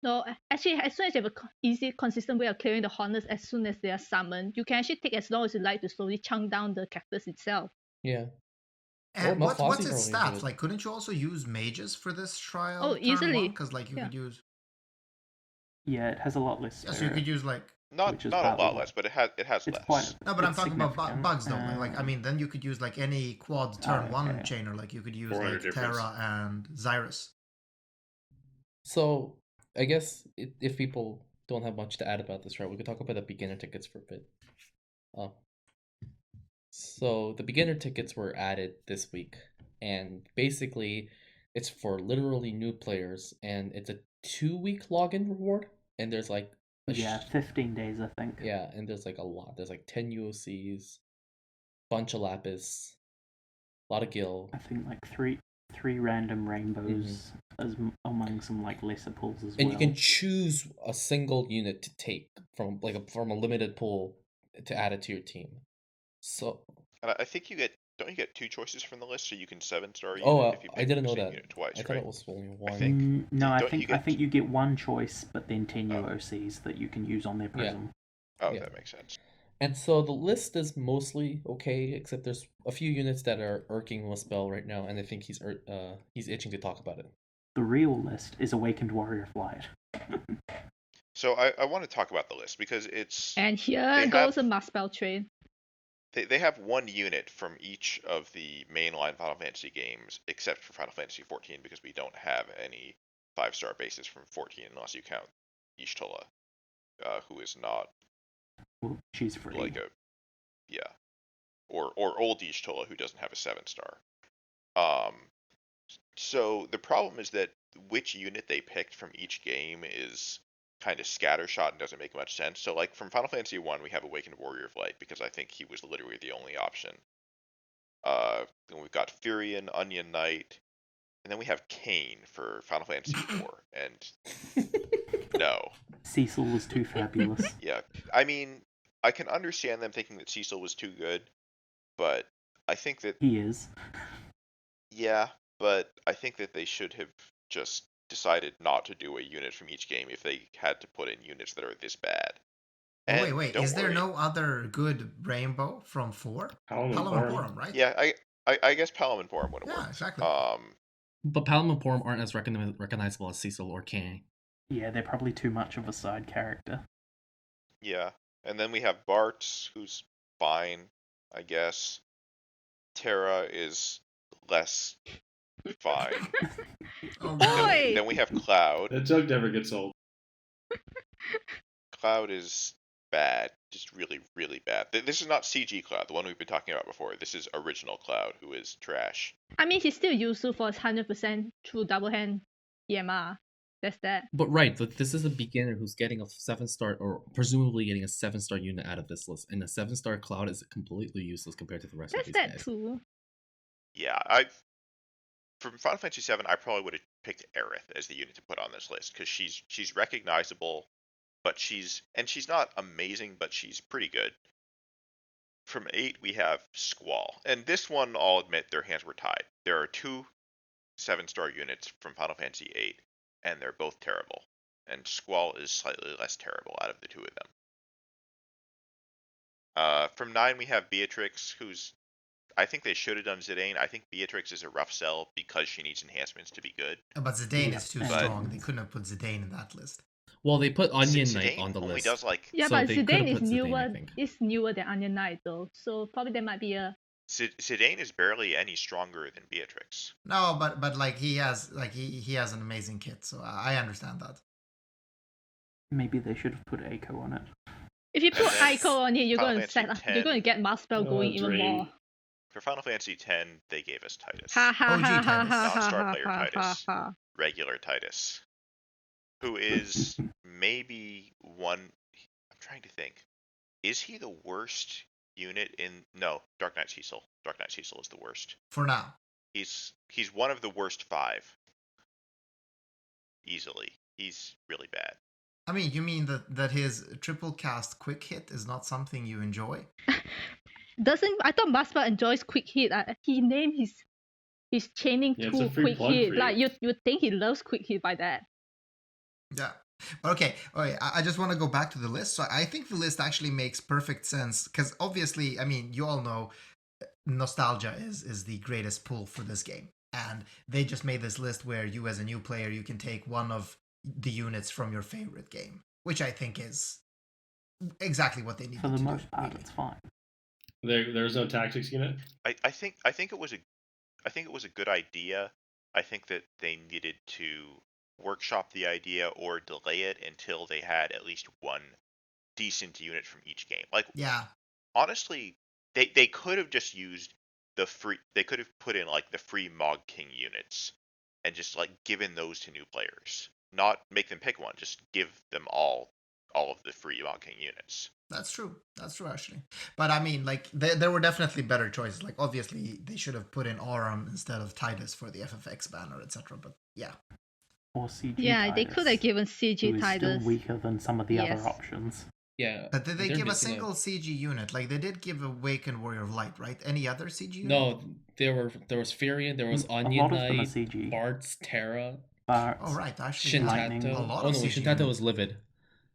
No, actually, as soon as you have a easy, consistent way of clearing the hornets as soon as they are summoned, you can actually take as long as you like to slowly chunk down the cactus itself. Yeah. And Or what's Malfazzi its probably stats? did. Like, couldn't you also use mages for this trial? Oh, turn easily. Because like you Yeah. could use. Yeah, it has a lot less. Yes, you could use like. Not Which is a partly lot why- less, but it has It's less. quite. No, but I'm it's talking about significant. bugs though. Like I mean, then you could use like any quad turn one okay. chainer. Like you could use 400 like difference. Terra and Xyrus. So I guess if people don't have much to add about this, right, we could talk about the beginner tickets for a bit. So the beginner tickets were added this week, and basically it's for literally new players, and it's a 2-week login reward, and there's like 15 days, I think. yeah, and there's like a lot. There's like 10 UOCs, bunch of Lapis, a lot of Gil. I think like three random rainbows as among some like lesser pools as well. And you can choose a single unit to take from from a limited pool to add it to your team. So And I think don't you get 2 choices from the list, so you can 7-star oh, if you I pick didn't the know same that. unit twice, I thought right? it was only one. think. No, I Don't you think get- you get one choice, but then 10 Oh. UOCs that you can use on their prism. Oh, Yeah. that makes sense. And so the list is mostly okay, except there's a few units that are irking Muspel right now, and I think he's itching to talk about it. The real list is Awakened Warrior Flight. So I want to talk about the list because it's And here They goes have- a Muspel train. they have one unit from each of the mainline Final Fantasy games, except for Final Fantasy 14, because we don't have any 5-star bases from 14 unless you count Y'shtola, who is not Well, she's free. like or old Y'shtola, who doesn't have a 7-star. So the problem is that which unit they picked from each game is kind of scattershot and doesn't make much sense. So like from Final Fantasy 1, we have Awakened Warrior of Light because I think he was literally the only option. Then we've got Furion, Onion Knight, and then we have Kane for Final Fantasy 4. And no. Cecil was too fabulous. Yeah. I mean, I can understand them thinking that Cecil was too good, but I think that He is. yeah, but I think that they should have just decided not to do a unit from each game if they had to put in units that are this bad. Oh, And wait. don't Is there worry. no other good rainbow from 4? Palamaporum, right? Yeah, I guess Palom and Porum would have Yeah, worked. exactly. But Palom and Porum aren't as recognizable as Cecil or Kane. Yeah, they're probably too much of a side character. Yeah, and then we have Bart, who's fine, I guess. Terra is less fine. Oh, Oi! Then we have Cloud. That joke never gets old. Cloud is bad, just really, really bad. This is not CG Cloud, the one we've been talking about before. This is original Cloud, who is trash. I mean, he's still useful for his 100% true double hand EMR. That's that. But right, but this is a beginner who's getting a 7-star, or presumably getting a 7-star unit out of this list, and a 7-star Cloud is completely useless compared to the rest That's of these that guys. too. Yeah, from Final Fantasy VII, I probably would have picked Aerith as the unit to put on this list because she's recognizable, but she's not amazing, but she's pretty good. From 8, we have Squall, and this one, I'll admit, their hands were tied. There are 2 7-star units from Final Fantasy VIII, and they're both terrible. And Squall is slightly less terrible out of the 2 of them. From 9, we have Beatrix, who's I think they should have done Zidane. I think Beatrix is a rough sell because she needs enhancements to be good. But Zidane Yeah, is too but- strong. They couldn't have put Zidane in that list. Well, they put Onion Knight Zidane on the only list. does like Yeah, So but they could've Zidane is put Zidane, I newer. think. It's newer than Onion Knight though, so probably there might be a. Zidane is barely any stronger than Beatrix. No, but like he has an amazing kit, so I understand that. Maybe they should have put Eiko on it. If you put then Ico on it, you're Final going to Fantasy you're going to get Muspel going even Drain. more. For Final Fantasy X, they gave us Titus. Ha ha OG ha ha Titus. ha Not ha star ha player ha Titus. ha. Regular Titus. Who is maybe one... I'm trying to think. Is he the worst unit in... No, Dark Knight Cecil. Dark Knight Cecil is the worst. For now. He's one of the worst 5. Easily. He's really bad. I mean, you mean that his triple cast quick hit is not something you enjoy? I thought Muspel enjoys quick hit. He named his He's chaining Yeah, it's a two free quick plug hit. for Like you. you think he loves quick hit by that. Yeah. Okay. I just want to go back to the list. So I think the list actually makes perfect sense because obviously, I mean, you all know nostalgia is the greatest pull for this game. And they just made this list where you as a new player, you can take one of the units from your favorite game, which I think is exactly what they need For to the do. most part, really. it's fine. There's no tactics unit. I think it was a good idea. I think that they needed to workshop the idea or delay it until they had at least one decent unit from each game. Like, Yeah. honestly, they could have just used they could have put in like the free Mog King units and just like given those to new players. Not make them pick one, just give them all of the free Mog King units. That's true. That's true, actually. But I mean, like, there were definitely better choices. Like, obviously, they should have put in Aurum instead of Titus for the FFX banner, etc. But yeah. Or CG Yeah, they could have Titus, given who CG is Titus. still weaker than some of the Yes. other options. Yeah. But did they they're give a missing single CG unit? Like, they did give Awakened Warrior of Light, right? Any other CG unit? No, there was Furion, there was A Onion lot of them are Knight, CG. Bart's Terra, But Oh, right. Actually, yeah. Lightning. Shintato. A lot Oh of no, CG Shintato units. was Livid.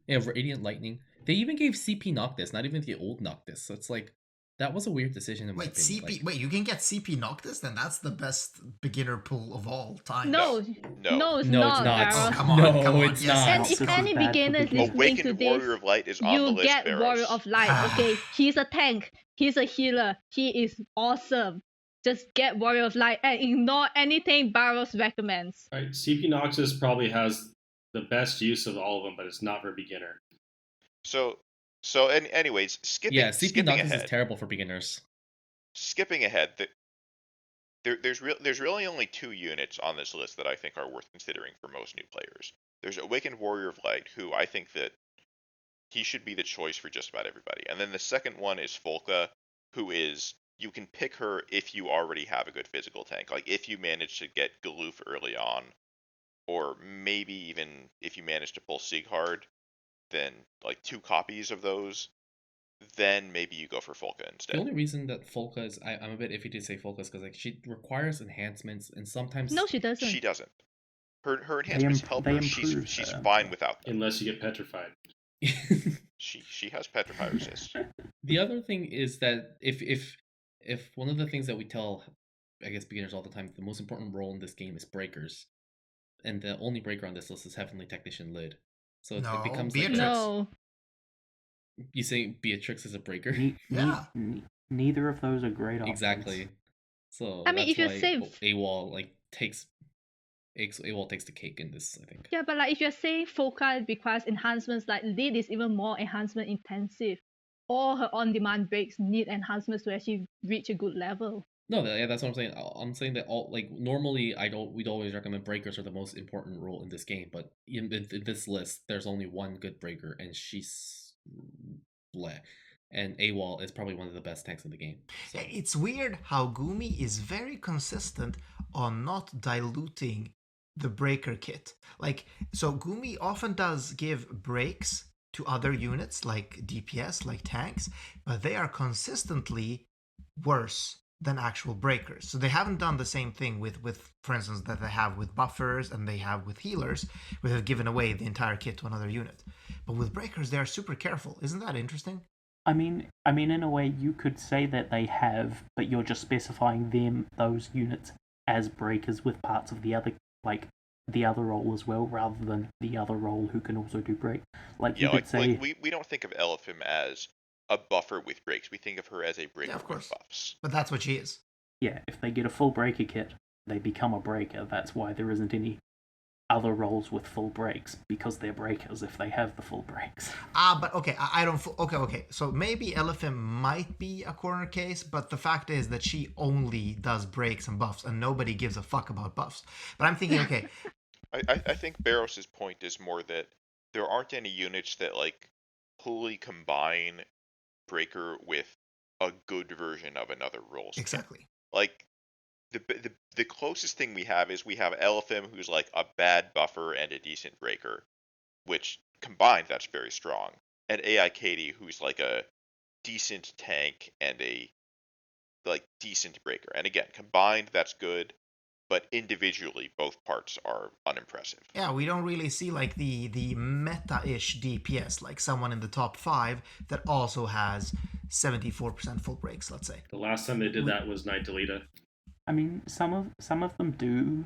Yeah, Radiant Lightning. They even gave CP Noctis, not even the old Noctis. So it's like that was a weird decision in my Wait, opinion. CP. Wait, you can get CP Noctis? Then that's the best beginner pool of all time. No, No. it's No, not. it's not. Barros. Oh, come on, No, come on. it's Yes, not. And yes, if come on. any Bad for beginners beginners. listening to Awakened this, Warrior of Light is on the you list, get Bharos. Warrior of Light. Okay, he's a tank. He's a healer. He is awesome. Just get Warrior of Light and ignore anything Barros recommends. Right, CP Noxus probably has the best use of all of them, but it's not for a beginner. Anyways, skipping CP Noctis ahead. is terrible for beginners. Skipping ahead, there's really only two units on this list that I think are worth considering for most new players. There's Awakened Warrior of Light, who I think that he should be the choice for just about everybody. And then the second one is Folka, who is, you can pick her if you already have a good physical tank. Like if you manage to get Galoof early on, or maybe even if you manage to pull Sieghard, then like 2 copies of those, then maybe you go for Folka instead. The only reason that Folka is I'm a bit iffy to say Folka is because like she requires enhancements and sometimes No, she doesn't. She doesn't. Her enhancements help her. She's fine without them. Unless you get petrified. She has Petrify resist. The other thing is that if one of the things that we tell, I guess, beginners all the time, the most important role in this game is breakers, and the only breaker on this list is Heavenly Technician Lid. So No, it becomes Beatrix. like No. you say Beatrix is a breaker. Yeah. Neither of those are great options. Exactly. So I mean, that's if you why say- AWOL takes the cake in this, I think. Yeah, but like if you're saying Folka requires enhancements, like Lead is even more enhancement intensive. All her on-demand breaks need enhancements to actually reach a good level. No, that's what I'm saying. I'm saying that all like normally we'd always recommend breakers are the most important role in this game, but in this list there's only one good breaker and she's bleh. And AWOL is probably one of the best tanks in the game. So It's weird how Gumi is very consistent on not diluting the breaker kit. Like, so Gumi often does give breaks to other units like DPS, like tanks, but they are consistently worse than actual breakers. So they haven't done the same thing with for instance, that they have with buffers and they have with healers, where they've given away the entire kit to another unit. But with breakers, they are super careful. Isn't that interesting? I mean, in a way, you could say that they have, but you're just specifying those units as breakers with parts of the other, like the other role as well, rather than the other role who can also do break. Like Yeah, you could say, we don't think of Elephim as a buffer with breaks. We think of her as a breaker of course. with buffs. But that's what she is. yeah, if they get a full breaker kit, they become a breaker. That's why there isn't any other roles with full breaks, because they're breakers if they have the full breaks. But okay, I don't. Okay. So maybe Elephant might be a corner case, but the fact is that she only does breaks and buffs, and nobody gives a fuck about buffs. But I'm thinking, okay, I think Barros' point is more that there aren't any units that like wholly combine breaker with a good version of another role. exactly. Like the closest thing we have is we have Elephim, who's like a bad buffer and a decent breaker, which combined that's very strong, and AI Katie, who's like a decent tank and a like decent breaker, and again combined that's good, but individually, both parts are unimpressive. Yeah, we don't really see like the meta-ish DPS, like someone in the top 5 that also has 74% full breaks, let's say. The last time they did that was Night Delita. I mean, some of them do,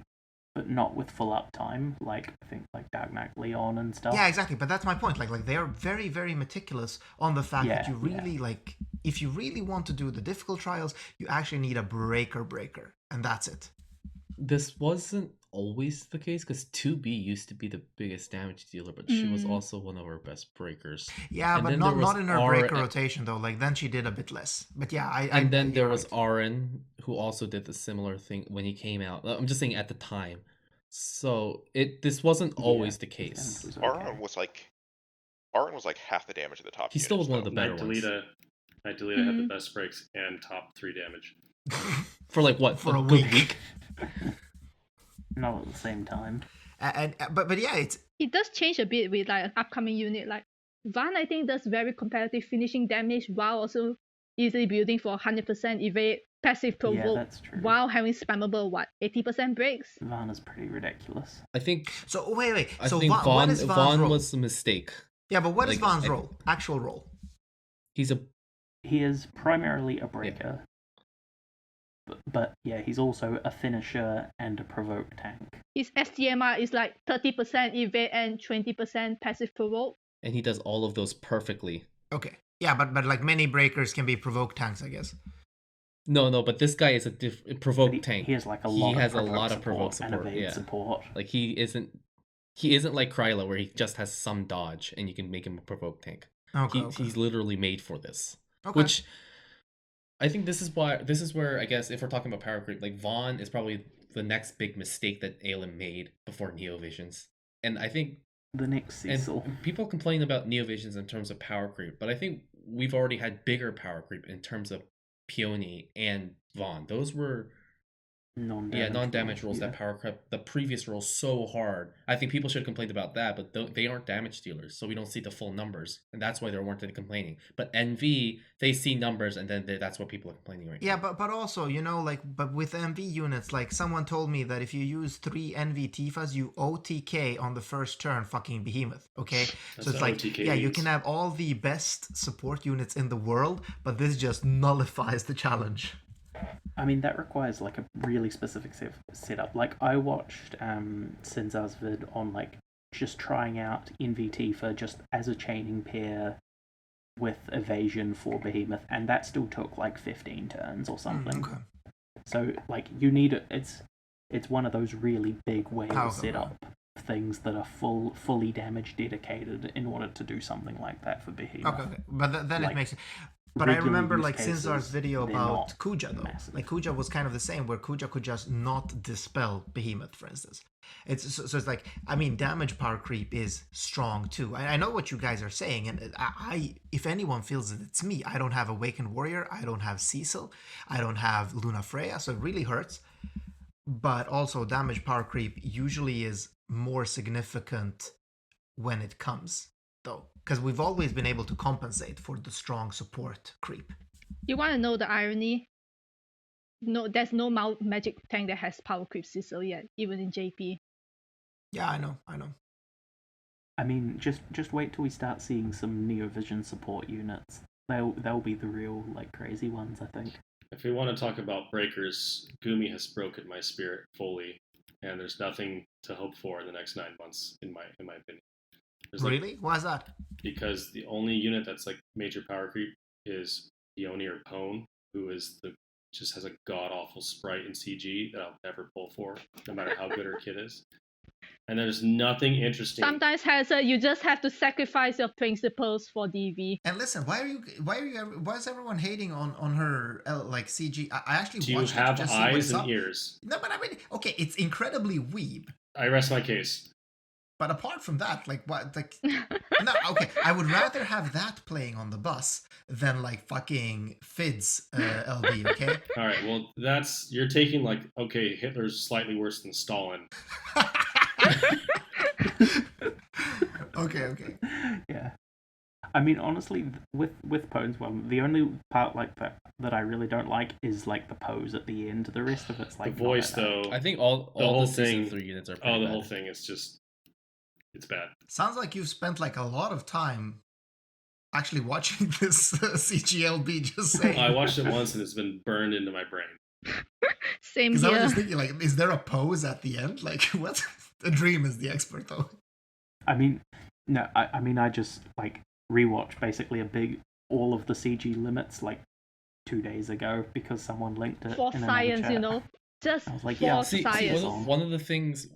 but not with full uptime. Like I think like Dark Knight Leon and stuff. Yeah, exactly. But that's my point. Like they are very, very meticulous on the fact that you really like, if you really want to do the difficult trials, you actually need a breaker, and that's it. This wasn't always the case because 2B used to be the biggest damage dealer, but she was also one of our best breakers. Yeah, And but then not there was in her breaker rotation though. Like then she did a bit less. But yeah, and then there you're was right. Aaron who also did the similar thing when he came out. I'm just saying at the time. So this wasn't always the case. Aaron was like half the damage at the top. He still was one of the better Night ones. Delita had the best breaks and top 3 damage. For like what? For a good week. Not at the same time. But yeah, It does change a bit with like an upcoming unit. Like Van, I think does very competitive finishing damage while also easily building for 100% evade, passive provoke, that's true. while having spammable 80% breaks. Van is pretty ridiculous. I think. So wait. I So think what is Van's Vaughn role? was a mistake. Yeah, but what is like, Van's role? Actual role? He is primarily a breaker. But yeah, he's also a finisher and a provoke tank. His SDMR is like 30% evade and 20% passive provoke. And he does all of those perfectly. Okay. Yeah, but like many breakers can be provoke tanks, I guess. No, but this guy is a provoke tank. He has like a lot of provoke support and support. evade Yeah. support. Like he isn't like Kryla where he just has some dodge and you can make him a provoke tank. Okay. He's literally made for this. Okay. Which I think this is where I guess if we're talking about power creep, like Vaughn is probably the next big mistake that Aelin made before Neovisions. And I think the next Cecil. And people complain about Neovisions in terms of power creep, but I think we've already had bigger power creep in terms of Peony and Vaughn. Those were non-damage rolls that power creep the previous roll so hard. I think people should have complained about that, but they aren't damage dealers, so we don't see the full numbers, and that's why there weren't any complaining. But NV, they see numbers, and then that's what people are complaining right now. Yeah, but also, but with NV units, like someone told me that if you use 3 NV Tifas, you OTK on the first turn fucking Behemoth, okay? So it's like, OTK you can have all the best support units in the world, but this just nullifies the challenge. I mean, that requires like a really specific setup. Like I watched Sinzar's vid on like just trying out NV Tifa just as a chaining pair with evasion for Behemoth, and that still took like 15 turns or something. Okay. So like you need it's one of those really big whale setup things that are fully damage dedicated in order to do some like that for Behemoth. Okay. But then like, it makes it. But I remember like Sinzar's video about Kuja though. Massive. Like Kuja was kind of the same, where Kuja could just not dispel Behemoth, for instance. So it's like, I mean, damage power creep is strong too. I know what you guys are saying, and I if anyone feels that it's me, I don't have Awakened Warrior, I don't have Cecil, I don't have Luna Freya, so it really hurts. But also damage power creep usually is more significant when it comes, though. Because we've always been able to compensate for the strong support creep. You want to know the irony? No, there's no magic tank that has power creep Cecil yet, even in JP. Yeah, I know. I mean, just wait till we start seeing some Neovision support units. They'll be the real like crazy ones, I think. If we want to talk about breakers, Gumi has broken my spirit fully, and there's nothing to hope for in the next 9 months, in my opinion. Really? Why is that? Because the only unit that's like major power creep is Peony or Pone, who is just has a god awful sprite in CG that I'll never pull for, no matter how good her kit is. And there's nothing interesting. Sometimes you just have to sacrifice your principles for DV. And listen, why is everyone hating on her like CG? I actually do you watched have it to eyes see and ears? No, but I mean, okay, it's incredibly weeb. I rest my case. But apart from that, like what, like, no, okay, I would rather have that playing on the bus than like fucking Fid's LB, okay? All right, well, you're taking like, okay, Hitler's slightly worse than Stalin. Okay. Yeah. I mean, honestly, with Pones one, the only part like that I really don't like is like the pose at the end. The rest of it's like the voice, not that bad. though. I think all whole the season thing- 3 units are pretty Oh, the bad. whole thing is just, it's bad. Sounds like you've spent like a lot of time actually watching this CGLB. Just saying. I watched it once and it's been burned into my brain. Same Because I was here. just thinking, like, is there a pose at the end? Like, what? The Dream is the expert, though. I mean, no, I mean, I just like rewatched basically all of the CG limits like 2 days ago because someone linked it For in another science, chat. you know. Just I was like, for yeah, See, science. one of the things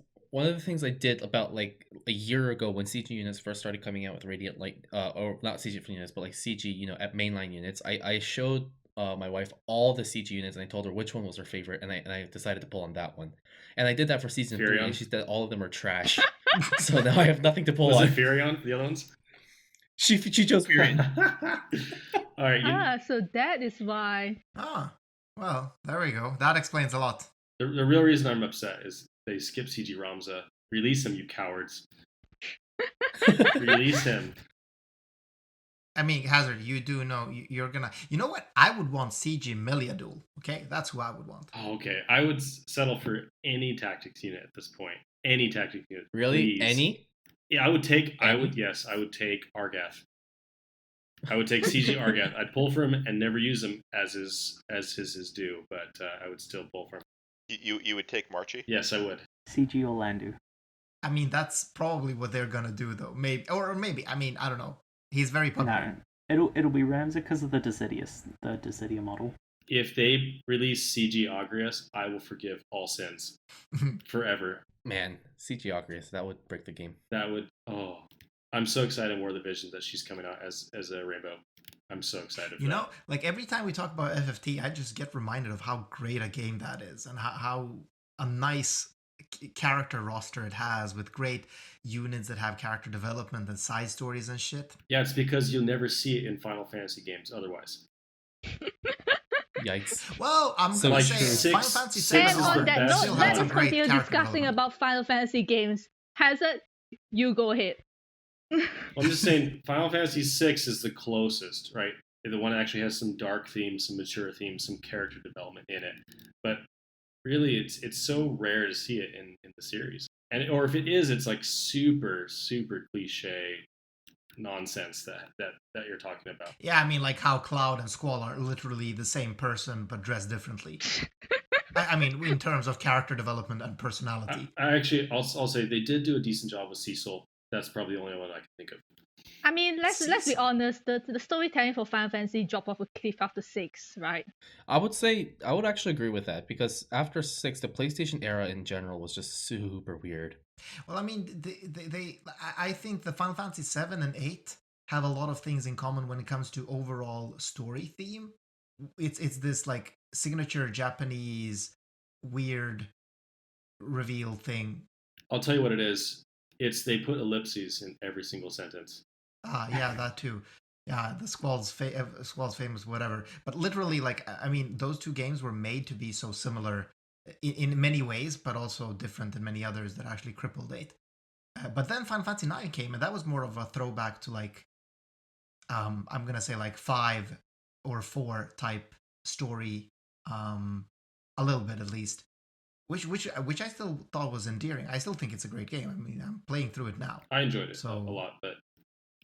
I did about like a year ago when CG units first started coming out with Radiant Light, or not CG units, but like CG, at mainline units, I showed my wife all the CG units and I told her which one was her favorite, and I decided to pull on that one, and I did that for season 3, Furion? and she said all of them are trash. So now I have nothing to pull Was on. it Furion, the other ones? She chose Furion. All right, So that is why. Ah, well, there we go. That explains a lot. the real reason I'm upset is they skipped CG Ramza. Release him, you cowards. Release him. I mean, Hazard, you do know you're gonna. You know what? I would want CG Milliadul. Okay, that's who I would want. Oh, okay, I would settle for any tactics unit at this point. Any tactics unit. Really? please. Any? Yeah, I would take Any? Argath. I would take CG Argath. I'd pull for him and never use him as his due, but I would still pull for him. You would take Marchie? Yes, I would. CG Orlando. I mean, that's probably what they're gonna do, though. Maybe, or maybe. I mean, I don't know. He's very popular. No, it'll be Ramza because of the Dissidia model. If they release CG Agrias, I will forgive all sins forever. Man, CG Ogrius, that would break the game. That would. Oh, I'm so excited in War of the Vision that she's coming out as a rainbow. I'm so excited. For You that. know, like every time we talk about FFT, I just get reminded of how great a game that is, and how a nice character roster it has with great units that have character development and side stories and shit. Yeah, it's because you'll never see it in Final Fantasy games otherwise. Yikes. Well, I'm So gonna like say Final Fantasy VII And is on the that best note, one. let some us great continue character discussing development. about Final Fantasy games. Hazard, you go ahead. I'm just saying, Final Fantasy VI is the closest, right? The one that actually has some dark themes, some mature themes, some character development in it. But really, it's so rare to see it in the series. Or if it is, it's like super cliche nonsense that you're talking about. Yeah, I mean, like how Cloud and Squall are literally the same person but dressed differently. I mean, in terms of character development and personality. I actually, I'll say they did do a decent job with Cecil. That's probably the only one I can think of. I mean, let's be honest. The storytelling for Final Fantasy dropped off a cliff after 6, right? I would actually agree with that because after 6, the PlayStation era in general was just super weird. Well, I mean, I think the Final Fantasy 7 and 8 have a lot of things in common when it comes to overall story theme. It's this like signature Japanese weird reveal thing. I'll tell you what it is. It's they put ellipses in every single sentence. Yeah, that too. Yeah, the Squall's famous whatever. But literally, like, I mean, those two games were made to be so similar in many ways, but also different than many others that actually crippled it. But then Final Fantasy 9 came, and that was more of a throwback to like, I'm gonna say like 5 or 4 type story, a little bit at least. Which I still thought was endearing. I still think it's a great game. I mean, I'm playing through it now. I enjoyed it a lot, but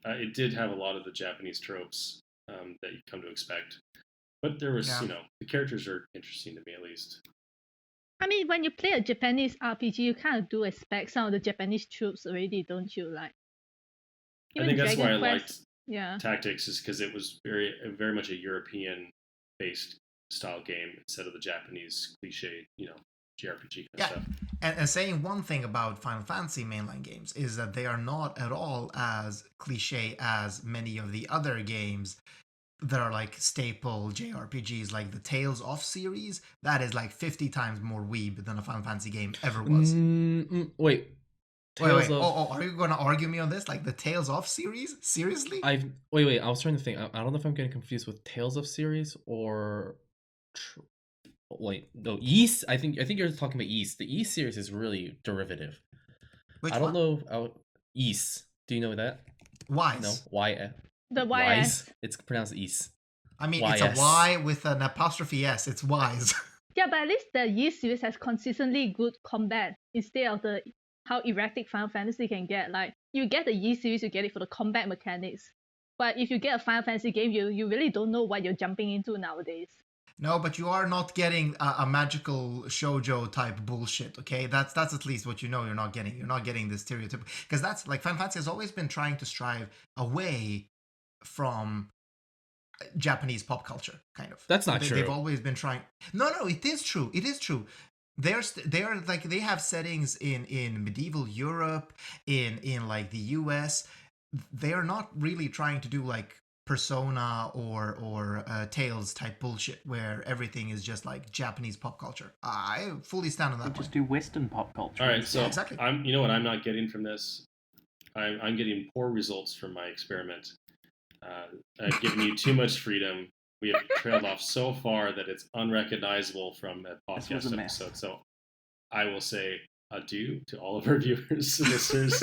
it did have a lot of the Japanese tropes that you come to expect. But there was, the characters are interesting to me at least. I mean, when you play a Japanese RPG, you kind of do expect some of the Japanese tropes already, don't you? Like, I think that's why I liked yeah. Tactics, is because it was very much a European-based style game instead of the Japanese cliche, JRPG kind of stuff. And saying one thing about Final Fantasy mainline games is that they are not at all as cliche as many of the other games that are like staple JRPGs, like the Tales of series. That is like 50 times more weeb than a Final Fantasy game ever was. Wait. Wait. Oh, are you going to argue me on this? Like the Tales of series? Seriously? Wait. I was trying to think. I don't know if I'm getting confused with Tales of series or. Wait, no, East. I think you're talking about East. The East series is really derivative. Which I don't one? know. East. Do you know that? Wise. No. Why? The YS. Wise. It's pronounced Is. I mean, YS. it's a Y with an apostrophe S. It's wise. Yeah, but at least the Yi series has consistently good combat instead of the how erratic Final Fantasy can get. Like you get the Yi series, you get it for the combat mechanics. But if you get a Final Fantasy game, you really don't know what you're jumping into nowadays. No, but you are not getting a magical shoujo type bullshit. Okay, that's at least what you know. You're not getting. You're not getting the stereotype, because that's like Final Fantasy has always been trying to strive away from Japanese pop culture, kind of. That's not true. They've always been trying. No, it is true. It is true. They're like they have settings in medieval Europe, in like the US. They are not really trying to do like Persona or Tales type bullshit where everything is just like Japanese pop culture. I fully stand on that. Just do Western pop culture. All right, so exactly. You know what I'm not getting from this? I'm getting poor results from my experiment. I've given you too much freedom. We have trailed off so far that it's unrecognizable from a podcast episode. So I will say adieu to all of our viewers and listeners.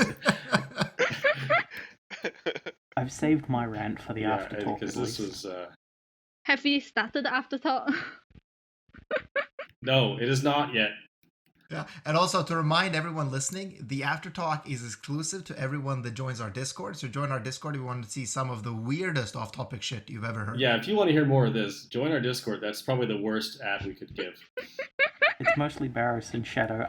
I've saved my rant for the aftertalk. Because this was. Have we started the aftertalk? No, it is not yet. Yeah, and also to remind everyone listening, the aftertalk is exclusive to everyone that joins our Discord. So join our Discord if you want to see some of the weirdest off-topic shit you've ever heard. Yeah, if you want to hear more of this, join our Discord. That's probably the worst ad we could give. It's mostly Bharos and Shadow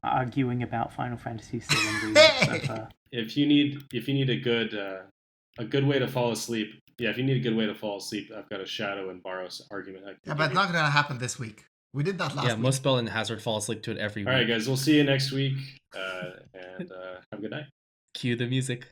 arguing about Final Fantasy VII. Hey! If you need a good way to fall asleep, if you need a good way to fall asleep, I've got a Shadow and Bharos argument. Yeah, but it's not going to happen this week. We did that last week. Yeah, Muspel and Hazard fall asleep to it every week. All right, guys, we'll see you next week, and have a good night. Cue the music.